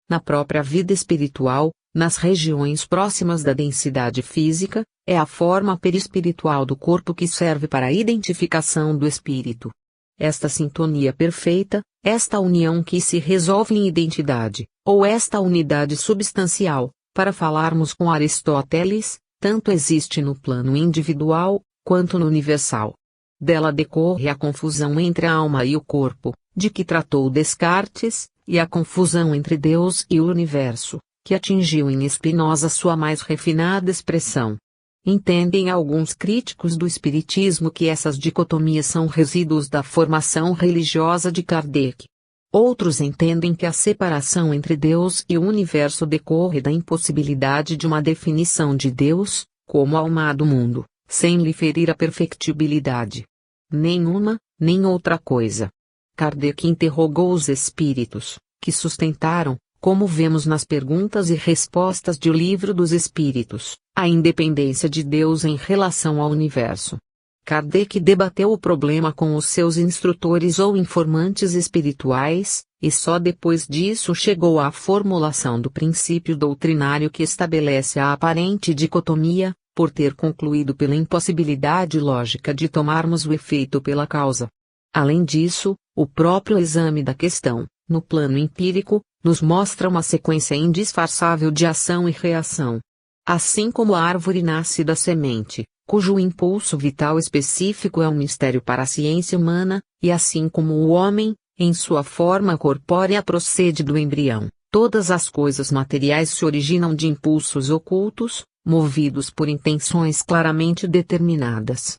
Na própria vida espiritual, nas regiões próximas da densidade física, é a forma perispiritual do corpo que serve para a identificação do espírito. Esta sintonia perfeita, esta união que se resolve em identidade, ou esta unidade substancial, para falarmos com Aristóteles, tanto existe no plano individual, quanto no universal. Dela decorre a confusão entre a alma e o corpo, de que tratou Descartes, e a confusão entre Deus e o universo, que atingiu em Spinoza sua mais refinada expressão. Entendem alguns críticos do espiritismo que essas dicotomias são resíduos da formação religiosa de Kardec. Outros entendem que a separação entre Deus e o universo decorre da impossibilidade de uma definição de Deus, como alma do mundo, sem lhe ferir a perfectibilidade. Nenhuma, nem outra coisa. Kardec interrogou os espíritos, que sustentaram, como vemos nas perguntas e respostas de O Livro dos Espíritos, a independência de Deus em relação ao universo. Kardec debateu o problema com os seus instrutores ou informantes espirituais, e só depois disso chegou à formulação do princípio doutrinário que estabelece a aparente dicotomia, por ter concluído pela impossibilidade lógica de tomarmos o efeito pela causa. Além disso, o próprio exame da questão, no plano empírico, nos mostra uma sequência indisfarçável de ação e reação. Assim como a árvore nasce da semente, cujo impulso vital específico é um mistério para a ciência humana, e assim como o homem, em sua forma corpórea procede do embrião, todas as coisas materiais se originam de impulsos ocultos, movidos por intenções claramente determinadas.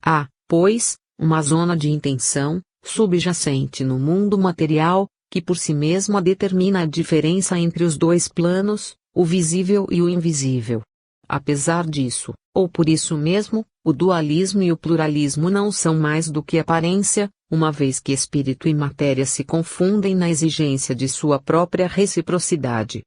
Há, pois, uma zona de intenção, subjacente no mundo material, que por si mesma determina a diferença entre os dois planos, o visível e o invisível. Apesar disso, ou por isso mesmo, o dualismo e o pluralismo não são mais do que aparência, uma vez que espírito e matéria se confundem na exigência de sua própria reciprocidade.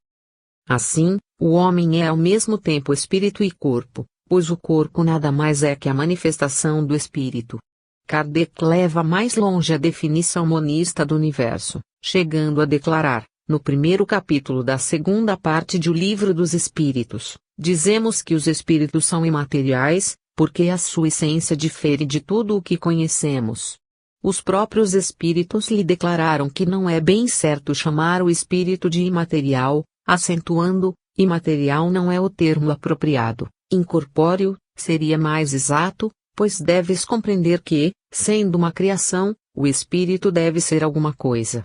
Assim, o homem é ao mesmo tempo espírito e corpo, pois o corpo nada mais é que a manifestação do espírito. Kardec leva mais longe a definição monista do universo, chegando a declarar, no primeiro capítulo da segunda parte de O Livro dos Espíritos, dizemos que os espíritos são imateriais, porque a sua essência difere de tudo o que conhecemos. Os próprios espíritos lhe declararam que não é bem certo chamar o espírito de imaterial, acentuando, imaterial não é o termo apropriado, incorpóreo, seria mais exato, pois deves compreender que, sendo uma criação, o espírito deve ser alguma coisa.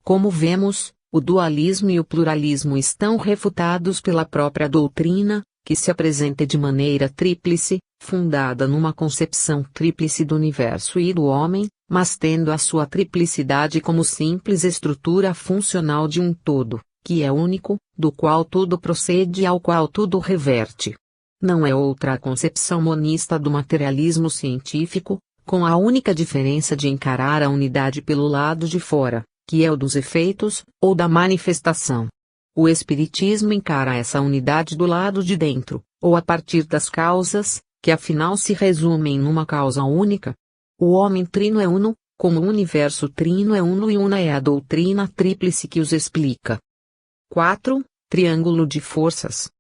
Como vemos, o dualismo e o pluralismo estão refutados pela própria doutrina, que se apresenta de maneira tríplice, fundada numa concepção tríplice do universo e do homem, mas tendo a sua triplicidade como simples estrutura funcional de um todo, que é único, do qual tudo procede e ao qual tudo reverte. Não é outra a concepção monista do materialismo científico, com a única diferença de encarar a unidade pelo lado de fora, que é o dos efeitos, ou da manifestação. O espiritismo encara essa unidade do lado de dentro, ou a partir das causas, que afinal se resumem numa causa única. O homem trino é uno, como o universo trino é uno e una é a doutrina tríplice que os explica. 4. Triângulo de forças.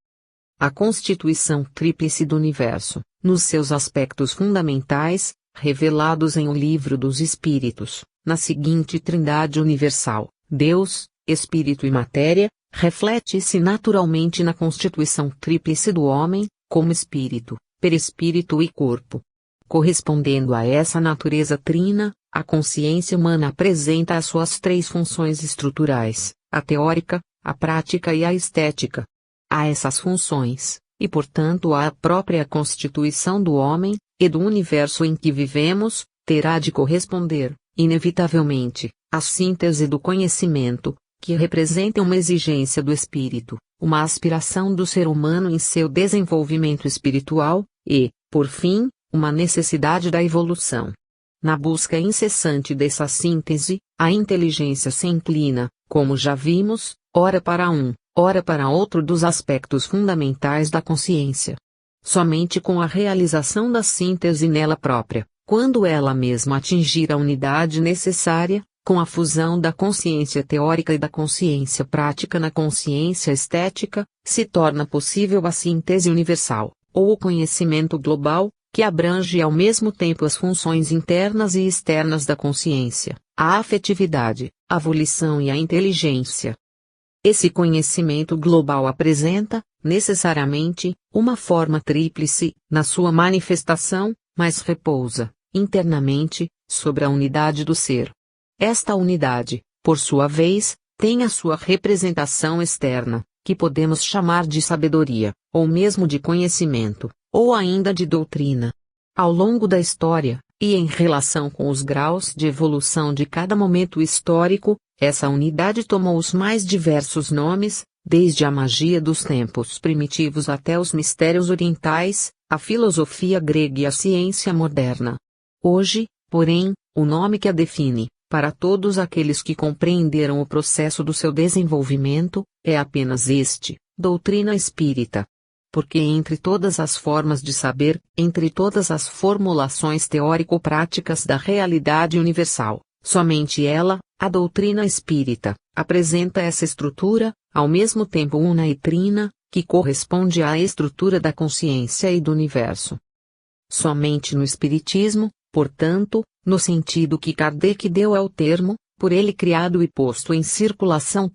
A constituição tríplice do universo, nos seus aspectos fundamentais, revelados em O Livro dos Espíritos, na seguinte trindade universal, Deus, Espírito e Matéria, reflete-se naturalmente na constituição tríplice do homem, como espírito, perispírito e corpo. Correspondendo a essa natureza trina, a consciência humana apresenta as suas três funções estruturais, a teórica, a prática e a estética. A essas funções, e portanto à própria constituição do homem, e do universo em que vivemos, terá de corresponder, inevitavelmente, a síntese do conhecimento, que representa uma exigência do espírito, uma aspiração do ser humano em seu desenvolvimento espiritual, e, por fim, uma necessidade da evolução. Na busca incessante dessa síntese, a inteligência se inclina, como já vimos, ora para um, ora para outro dos aspectos fundamentais da consciência. Somente com a realização da síntese nela própria, quando ela mesma atingir a unidade necessária, com a fusão da consciência teórica e da consciência prática na consciência estética, se torna possível a síntese universal, ou o conhecimento global, que abrange ao mesmo tempo as funções internas e externas da consciência, a afetividade, a volição e a inteligência. Esse conhecimento global apresenta, necessariamente, uma forma tríplice, na sua manifestação, mas repousa, internamente, sobre a unidade do ser. Esta unidade, por sua vez, tem a sua representação externa, que podemos chamar de sabedoria, ou mesmo de conhecimento, ou ainda de doutrina. Ao longo da história, e em relação com os graus de evolução de cada momento histórico, essa unidade tomou os mais diversos nomes, desde a magia dos tempos primitivos até os mistérios orientais, a filosofia grega e a ciência moderna. Hoje, porém, o nome que a define, para todos aqueles que compreenderam o processo do seu desenvolvimento, é apenas este: doutrina espírita. Porque entre todas as formas de saber, entre todas as formulações teórico-práticas da realidade universal, somente ela, a doutrina espírita, apresenta essa estrutura, ao mesmo tempo una e trina, que corresponde à estrutura da consciência e do universo. Somente no espiritismo, portanto, no sentido que Kardec deu ao termo, por ele criado e posto em circulação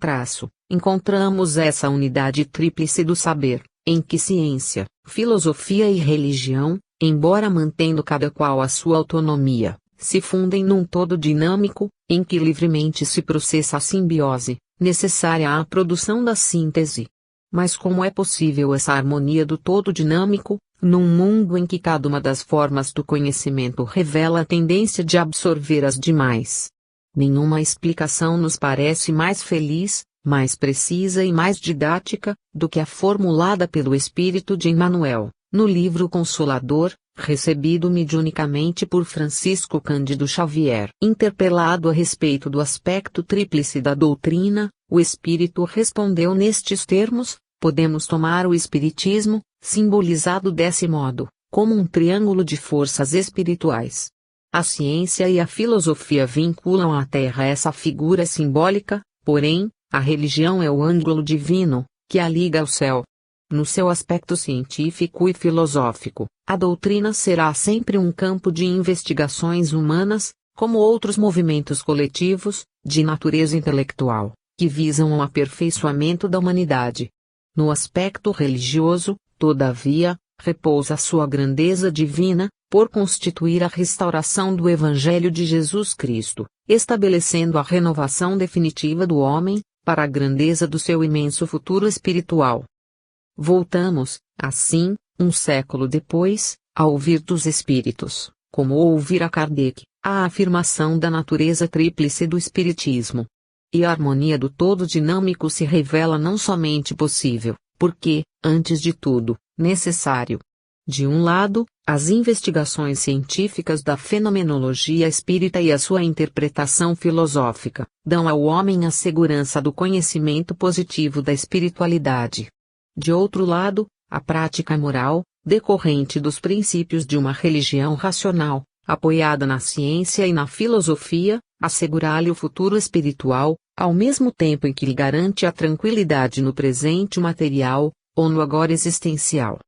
encontramos essa unidade tríplice do saber, em que ciência, filosofia e religião, embora mantendo cada qual a sua autonomia, se fundem num todo dinâmico, em que livremente se processa a simbiose, necessária à produção da síntese. Mas como é possível essa harmonia do todo dinâmico, num mundo em que cada uma das formas do conhecimento revela a tendência de absorver as demais? Nenhuma explicação nos parece mais feliz, mais precisa e mais didática, do que a formulada pelo Espírito de Emmanuel, no livro Consolador, recebido mediunicamente por Francisco Cândido Xavier. Interpelado a respeito do aspecto tríplice da doutrina, o Espírito respondeu nestes termos: podemos tomar o Espiritismo, simbolizado desse modo, como um triângulo de forças espirituais. A ciência e a filosofia vinculam à Terra essa figura simbólica, porém, a religião é o ângulo divino, que a liga ao céu. No seu aspecto científico e filosófico, a doutrina será sempre um campo de investigações humanas, como outros movimentos coletivos, de natureza intelectual, que visam o aperfeiçoamento da humanidade. No aspecto religioso, todavia, repousa sua grandeza divina, por constituir a restauração do Evangelho de Jesus Cristo, estabelecendo a renovação definitiva do homem, para a grandeza do seu imenso futuro espiritual. Voltamos, assim, um século depois, a ouvir dos Espíritos, como ouvir a Kardec, a afirmação da natureza tríplice do Espiritismo. E a harmonia do todo dinâmico se revela não somente possível, porque, antes de tudo, necessário. De um lado, as investigações científicas da fenomenologia espírita e a sua interpretação filosófica, dão ao homem a segurança do conhecimento positivo da espiritualidade. De outro lado, a prática moral, decorrente dos princípios de uma religião racional, apoiada na ciência e na filosofia, assegurar-lhe o futuro espiritual, ao mesmo tempo em que lhe garante a tranquilidade no presente material, ou no agora existencial.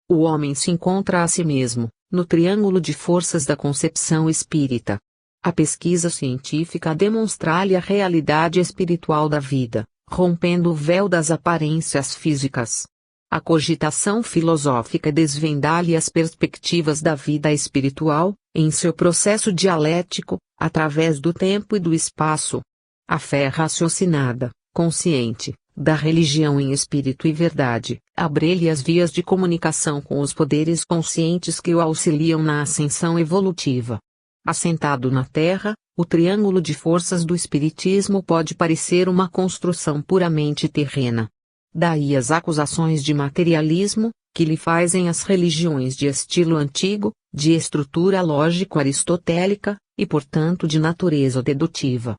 O homem se encontra a si mesmo, no triângulo de forças da concepção espírita. A pesquisa científica demonstra-lhe a realidade espiritual da vida, rompendo o véu das aparências físicas. A cogitação filosófica desvenda-lhe as perspectivas da vida espiritual, em seu processo dialético, através do tempo e do espaço. A fé raciocinada, consciente, da religião em espírito e verdade, abre-lhe as vias de comunicação com os poderes conscientes que o auxiliam na ascensão evolutiva. Assentado na Terra, o triângulo de forças do espiritismo pode parecer uma construção puramente terrena. Daí as acusações de materialismo, que lhe fazem as religiões de estilo antigo, de estrutura lógico-aristotélica, e portanto de natureza dedutiva.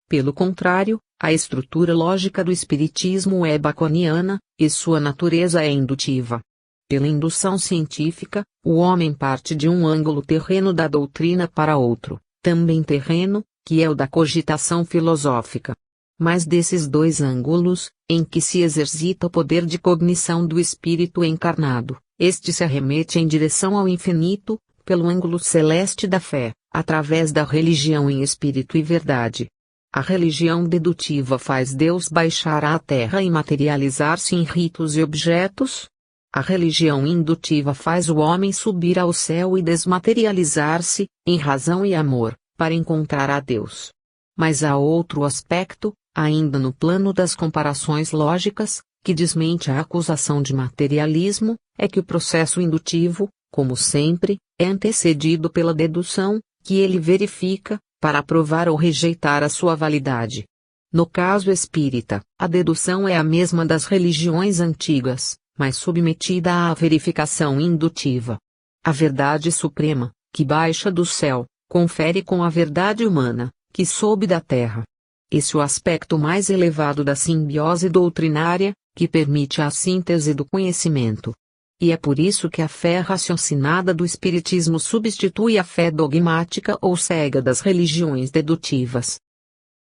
Pelo contrário, a estrutura lógica do espiritismo é baconiana, e sua natureza é indutiva. Pela indução científica, o homem parte de um ângulo terreno da doutrina para outro, também terreno, que é o da cogitação filosófica. Mas desses dois ângulos, em que se exercita o poder de cognição do espírito encarnado, este se arremete em direção ao infinito, pelo ângulo celeste da fé, através da religião em espírito e verdade. A religião dedutiva faz Deus baixar à terra e materializar-se em ritos e objetos. A religião indutiva faz o homem subir ao céu e desmaterializar-se, em razão e amor, para encontrar a Deus. Mas há outro aspecto, ainda no plano das comparações lógicas, que desmente a acusação de materialismo, é que o processo indutivo, como sempre, é antecedido pela dedução, que ele verifica, para provar ou rejeitar a sua validade. No caso espírita, a dedução é a mesma das religiões antigas, mas submetida à verificação indutiva. A verdade suprema, que baixa do céu, confere com a verdade humana, que sobe da terra. Esse é o aspecto mais elevado da simbiose doutrinária, que permite a síntese do conhecimento. E é por isso que a fé raciocinada do espiritismo substitui a fé dogmática ou cega das religiões dedutivas.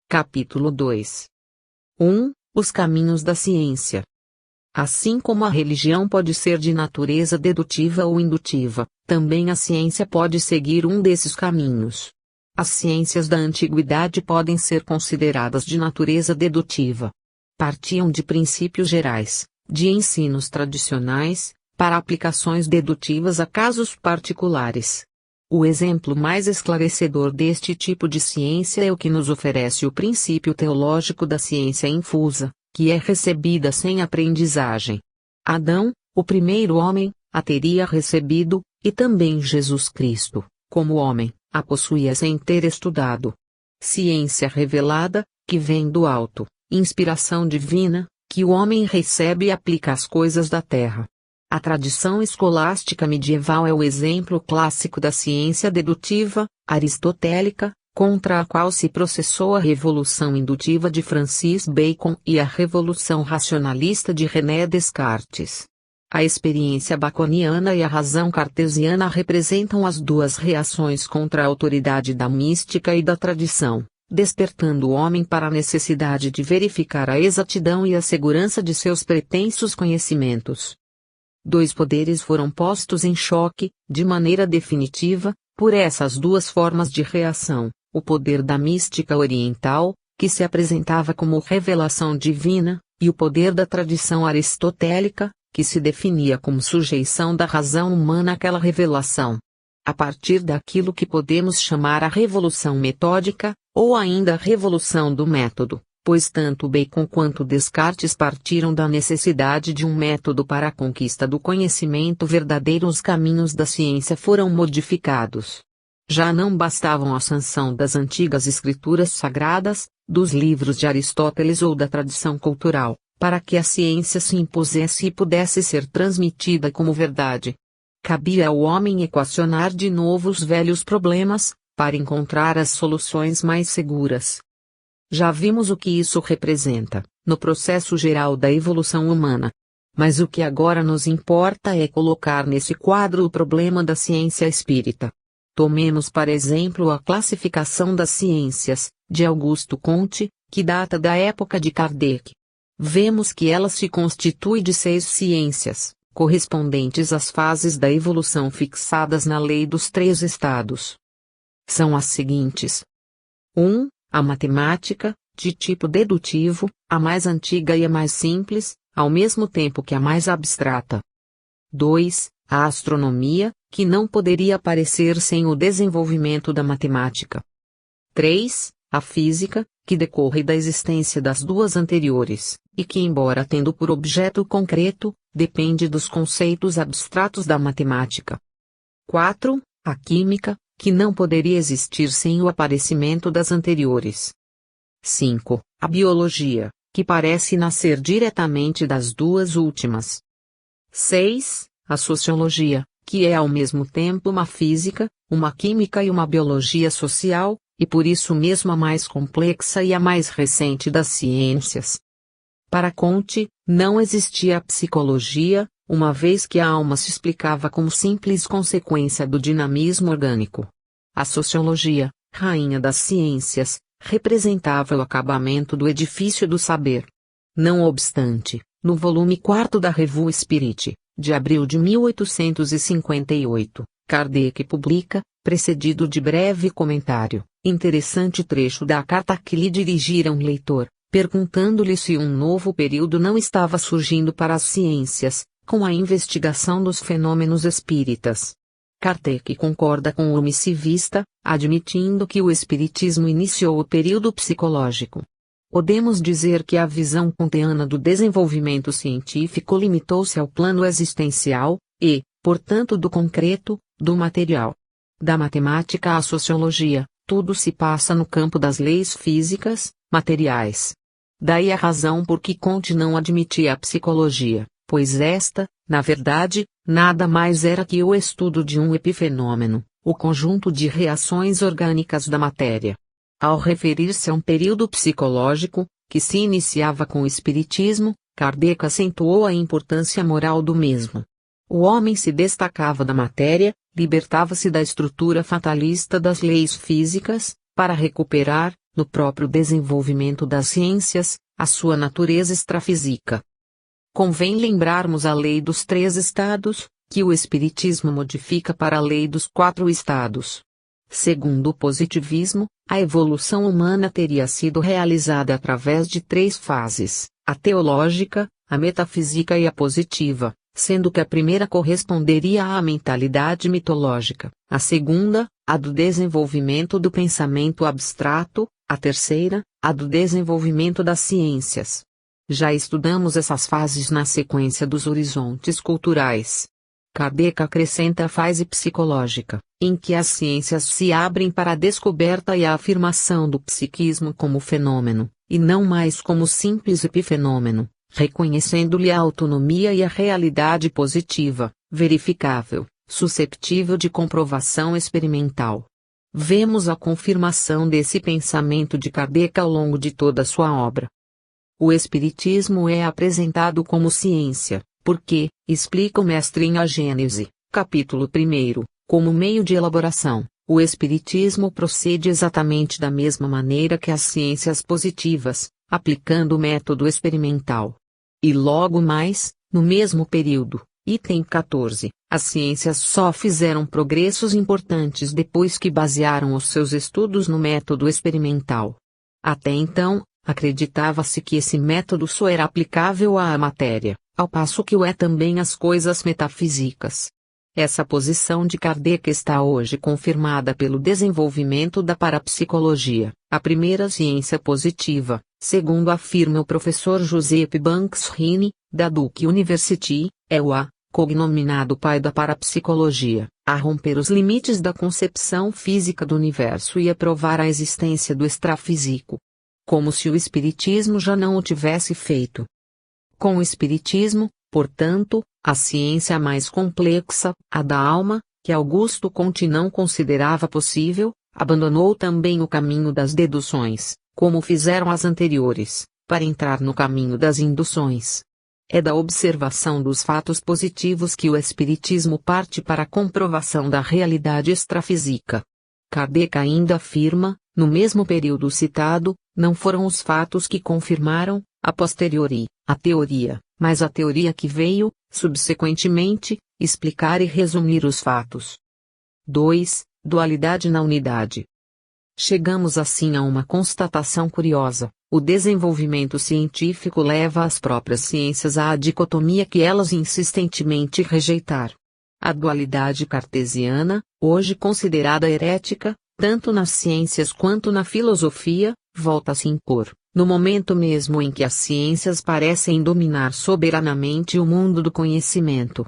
Capítulo 2. 1. Os caminhos da ciência. Assim como a religião pode ser de natureza dedutiva ou indutiva, também a ciência pode seguir um desses caminhos. As ciências da antiguidade podem ser consideradas de natureza dedutiva. Partiam de princípios gerais, de ensinos tradicionais, para aplicações dedutivas a casos particulares. O exemplo mais esclarecedor deste tipo de ciência é o que nos oferece o princípio teológico da ciência infusa, que é recebida sem aprendizagem. Adão, o primeiro homem, a teria recebido, e também Jesus Cristo, como homem, a possuía sem ter estudado. Ciência revelada, que vem do alto, inspiração divina, que o homem recebe e aplica às coisas da terra. A tradição escolástica medieval é o exemplo clássico da ciência dedutiva, aristotélica, contra a qual se processou a revolução indutiva de Francis Bacon e a revolução racionalista de René Descartes. A experiência baconiana e a razão cartesiana representam as duas reações contra a autoridade da mística e da tradição, despertando o homem para a necessidade de verificar a exatidão e a segurança de seus pretensos conhecimentos. Dois poderes foram postos em choque, de maneira definitiva, por essas duas formas de reação: o poder da mística oriental, que se apresentava como revelação divina, e o poder da tradição aristotélica, que se definia como sujeição da razão humana àquela revelação. A partir daquilo que podemos chamar a revolução metódica, ou ainda a revolução do método, pois tanto Bacon quanto Descartes partiram da necessidade de um método para a conquista do conhecimento verdadeiro, os caminhos da ciência foram modificados. Já não bastavam a sanção das antigas escrituras sagradas, dos livros de Aristóteles ou da tradição cultural, para que a ciência se impusesse e pudesse ser transmitida como verdade. Cabia ao homem equacionar de novo os velhos problemas, para encontrar as soluções mais seguras. Já vimos o que isso representa, no processo geral da evolução humana. Mas o que agora nos importa é colocar nesse quadro o problema da ciência espírita. Tomemos para exemplo a classificação das ciências, de Augusto Comte, que data da época de Kardec. Vemos que ela se constitui de 6 ciências, correspondentes às fases da evolução fixadas na lei dos 3 estados. São as seguintes: 1. A matemática, de tipo dedutivo, a mais antiga e a mais simples, ao mesmo tempo que a mais abstrata. 2. A astronomia, que não poderia aparecer sem o desenvolvimento da matemática. 3. A física, que decorre da existência das 2 anteriores, e que, embora tendo por objeto concreto, depende dos conceitos abstratos da matemática. 4. A química, que não poderia existir sem o aparecimento das anteriores. 5. A biologia, que parece nascer diretamente das 2 últimas. 6. A sociologia, que é ao mesmo tempo uma física, uma química e uma biologia social, e por isso mesmo a mais complexa e a mais recente das ciências. Para Comte, não existia a psicologia, uma vez que a alma se explicava como simples consequência do dinamismo orgânico. A sociologia, rainha das ciências, representava o acabamento do edifício do saber. Não obstante, no volume 4º da Revue Spirit, de abril de 1858, Kardec publica, precedido de breve comentário, interessante trecho da carta que lhe dirigira um leitor, perguntando-lhe se um novo período não estava surgindo para as ciências, com a investigação dos fenômenos espíritas. Kardec concorda com o missivista, admitindo que o espiritismo iniciou o período psicológico. Podemos dizer que a visão kantiana do desenvolvimento científico limitou-se ao plano existencial, e, portanto do concreto, do material. Da matemática à sociologia, tudo se passa no campo das leis físicas, materiais. Daí a razão por que Comte não admitia a psicologia, pois esta, na verdade, nada mais era que o estudo de um epifenômeno, o conjunto de reações orgânicas da matéria. Ao referir-se a um período psicológico, que se iniciava com o espiritismo, Kardec acentuou a importância moral do mesmo. O homem se destacava da matéria, libertava-se da estrutura fatalista das leis físicas, para recuperar, no próprio desenvolvimento das ciências, a sua natureza extrafísica. Convém lembrarmos a lei dos 3 estados, que o espiritismo modifica para a lei dos 4 estados. Segundo o positivismo, a evolução humana teria sido realizada através de 3 fases, a teológica, a metafísica e a positiva, sendo que a primeira corresponderia à mentalidade mitológica, a segunda, a do desenvolvimento do pensamento abstrato, a terceira, a do desenvolvimento das ciências. Já estudamos essas fases na sequência dos horizontes culturais. Kardec acrescenta a fase psicológica, em que as ciências se abrem para a descoberta e a afirmação do psiquismo como fenômeno, e não mais como simples epifenômeno, reconhecendo-lhe a autonomia e a realidade positiva, verificável, susceptível de comprovação experimental. Vemos a confirmação desse pensamento de Kardec ao longo de toda sua obra. O Espiritismo é apresentado como ciência, porque, explica o mestre em A Gênese, capítulo 1, como meio de elaboração, o Espiritismo procede exatamente da mesma maneira que as ciências positivas, aplicando o método experimental. E logo mais, no mesmo período, item 14, as ciências só fizeram progressos importantes depois que basearam os seus estudos no método experimental. Até então, acreditava-se que esse método só era aplicável à matéria, ao passo que o é também às coisas metafísicas. Essa posição de Kardec está hoje confirmada pelo desenvolvimento da parapsicologia, a primeira ciência positiva, segundo afirma o professor Joseph Banks Rini, da Duke University, EUA, cognominado pai da parapsicologia, a romper os limites da concepção física do universo e a provar a existência do extrafísico. Como se o Espiritismo já não o tivesse feito. Com o Espiritismo, portanto, a ciência mais complexa, a da alma, que Augusto Comte não considerava possível, abandonou também o caminho das deduções, como fizeram as anteriores, para entrar no caminho das induções. É da observação dos fatos positivos que o Espiritismo parte para a comprovação da realidade extrafísica. Kardec ainda afirma, no mesmo período citado, não foram os fatos que confirmaram, a posteriori, a teoria, mas a teoria que veio, subsequentemente, explicar e resumir os fatos. 2. Dualidade na unidade. Chegamos assim a uma constatação curiosa: o desenvolvimento científico leva as próprias ciências à dicotomia que elas insistentemente rejeitaram. A dualidade cartesiana, hoje considerada herética, tanto nas ciências quanto na filosofia, volta a se impor, no momento mesmo em que as ciências parecem dominar soberanamente o mundo do conhecimento.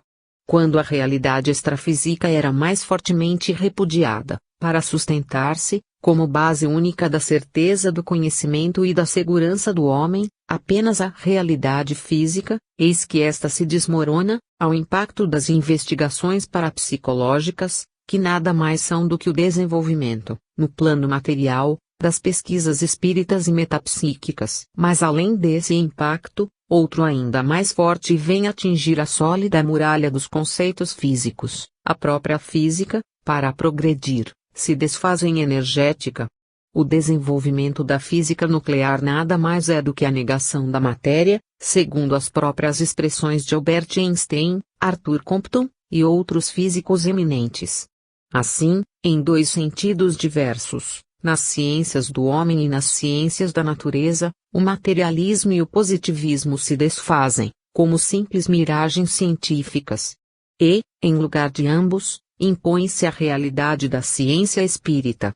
Quando a realidade extrafísica era mais fortemente repudiada, para sustentar-se, como base única da certeza do conhecimento e da segurança do homem, apenas a realidade física, eis que esta se desmorona, ao impacto das investigações parapsicológicas, que nada mais são do que o desenvolvimento, no plano material, das pesquisas espíritas e metapsíquicas. Mas além desse impacto, outro ainda mais forte vem atingir a sólida muralha dos conceitos físicos, a própria física, para progredir, se desfaz em energética. O desenvolvimento da física nuclear nada mais é do que a negação da matéria, segundo as próprias expressões de Albert Einstein, Arthur Compton, e outros físicos eminentes. Assim, em dois sentidos diversos, nas ciências do homem e nas ciências da natureza, o materialismo e o positivismo se desfazem, como simples miragens científicas. E, em lugar de ambos, impõe-se a realidade da ciência espírita.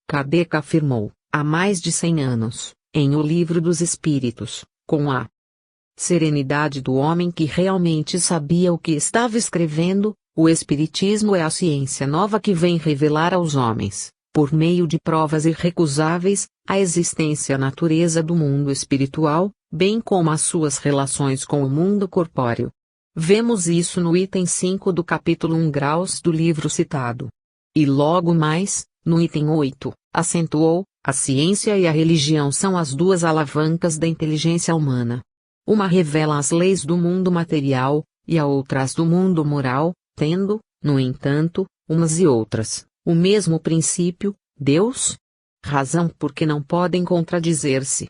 Kardec afirmou, há mais de 100 anos, em O Livro dos Espíritos, com a serenidade do homem que realmente sabia o que estava escrevendo: o Espiritismo é a ciência nova que vem revelar aos homens, por meio de provas irrecusáveis, a existência e a natureza do mundo espiritual, bem como as suas relações com o mundo corpóreo. Vemos isso no item 5 do capítulo 1 graus do livro citado. E logo mais, no item 8, acentuou: a ciência e a religião são as duas alavancas da inteligência humana. Uma revela as leis do mundo material, e a outra as do mundo moral, tendo, no entanto, umas e outras, o mesmo princípio, Deus. Razão porque não podem contradizer-se.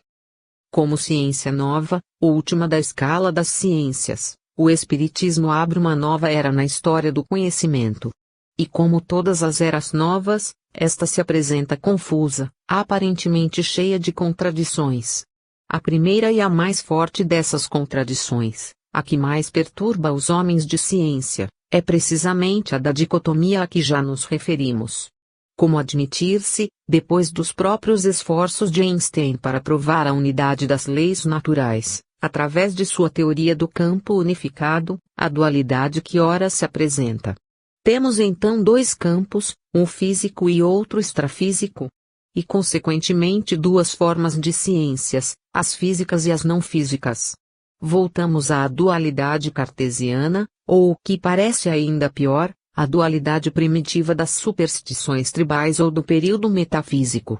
Como ciência nova, última da escala das ciências, o Espiritismo abre uma nova era na história do conhecimento. E como todas as eras novas, esta se apresenta confusa, aparentemente cheia de contradições. A primeira e a mais forte dessas contradições, a que mais perturba os homens de ciência, é precisamente a da dicotomia a que já nos referimos. Como admitir-se, depois dos próprios esforços de Einstein para provar a unidade das leis naturais, através de sua teoria do campo unificado, a dualidade que ora se apresenta? Temos então dois campos, um físico e outro extrafísico. E consequentemente duas formas de ciências, as físicas e as não físicas. Voltamos à dualidade cartesiana, ou o que parece ainda pior, a dualidade primitiva das superstições tribais ou do período metafísico.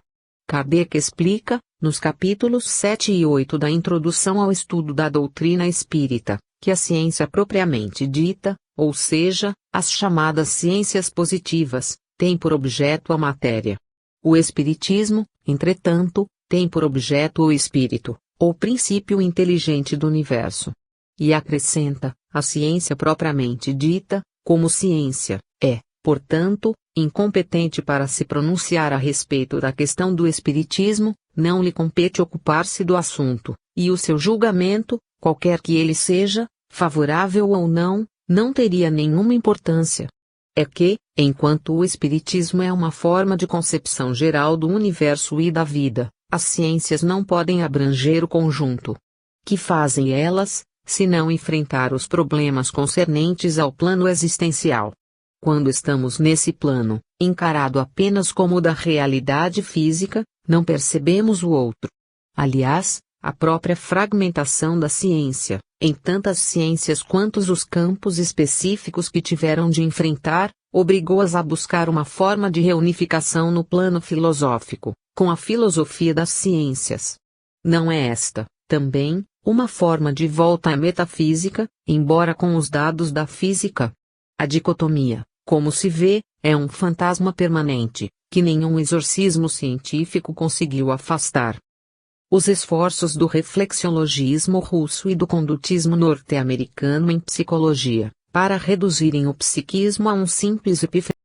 Kardec explica, nos capítulos 7 e 8 da introdução ao estudo da doutrina espírita, que a ciência propriamente dita, ou seja, as chamadas ciências positivas, tem por objeto a matéria. O Espiritismo, entretanto, tem por objeto o espírito, ou princípio inteligente do universo. E acrescenta, a ciência propriamente dita, como ciência, é, portanto, incompetente para se pronunciar a respeito da questão do Espiritismo, não lhe compete ocupar-se do assunto, e o seu julgamento, qualquer que ele seja, favorável ou não teria nenhuma importância. É que, enquanto o Espiritismo é uma forma de concepção geral do universo e da vida, as ciências não podem abranger o conjunto. Que fazem elas, se não enfrentar os problemas concernentes ao plano existencial? Quando estamos nesse plano, encarado apenas como o da realidade física, não percebemos o outro. Aliás, a própria fragmentação da ciência, em tantas ciências quantos os campos específicos que tiveram de enfrentar, obrigou-as a buscar uma forma de reunificação no plano filosófico, com a filosofia das ciências. Não é esta, também, Uma forma de volta à metafísica, embora com os dados da física. A dicotomia, como se vê, é um fantasma permanente, que nenhum exorcismo científico conseguiu afastar. Os esforços do reflexiologismo russo e do condutismo norte-americano em psicologia, para reduzirem o psiquismo a um simples epifenômeno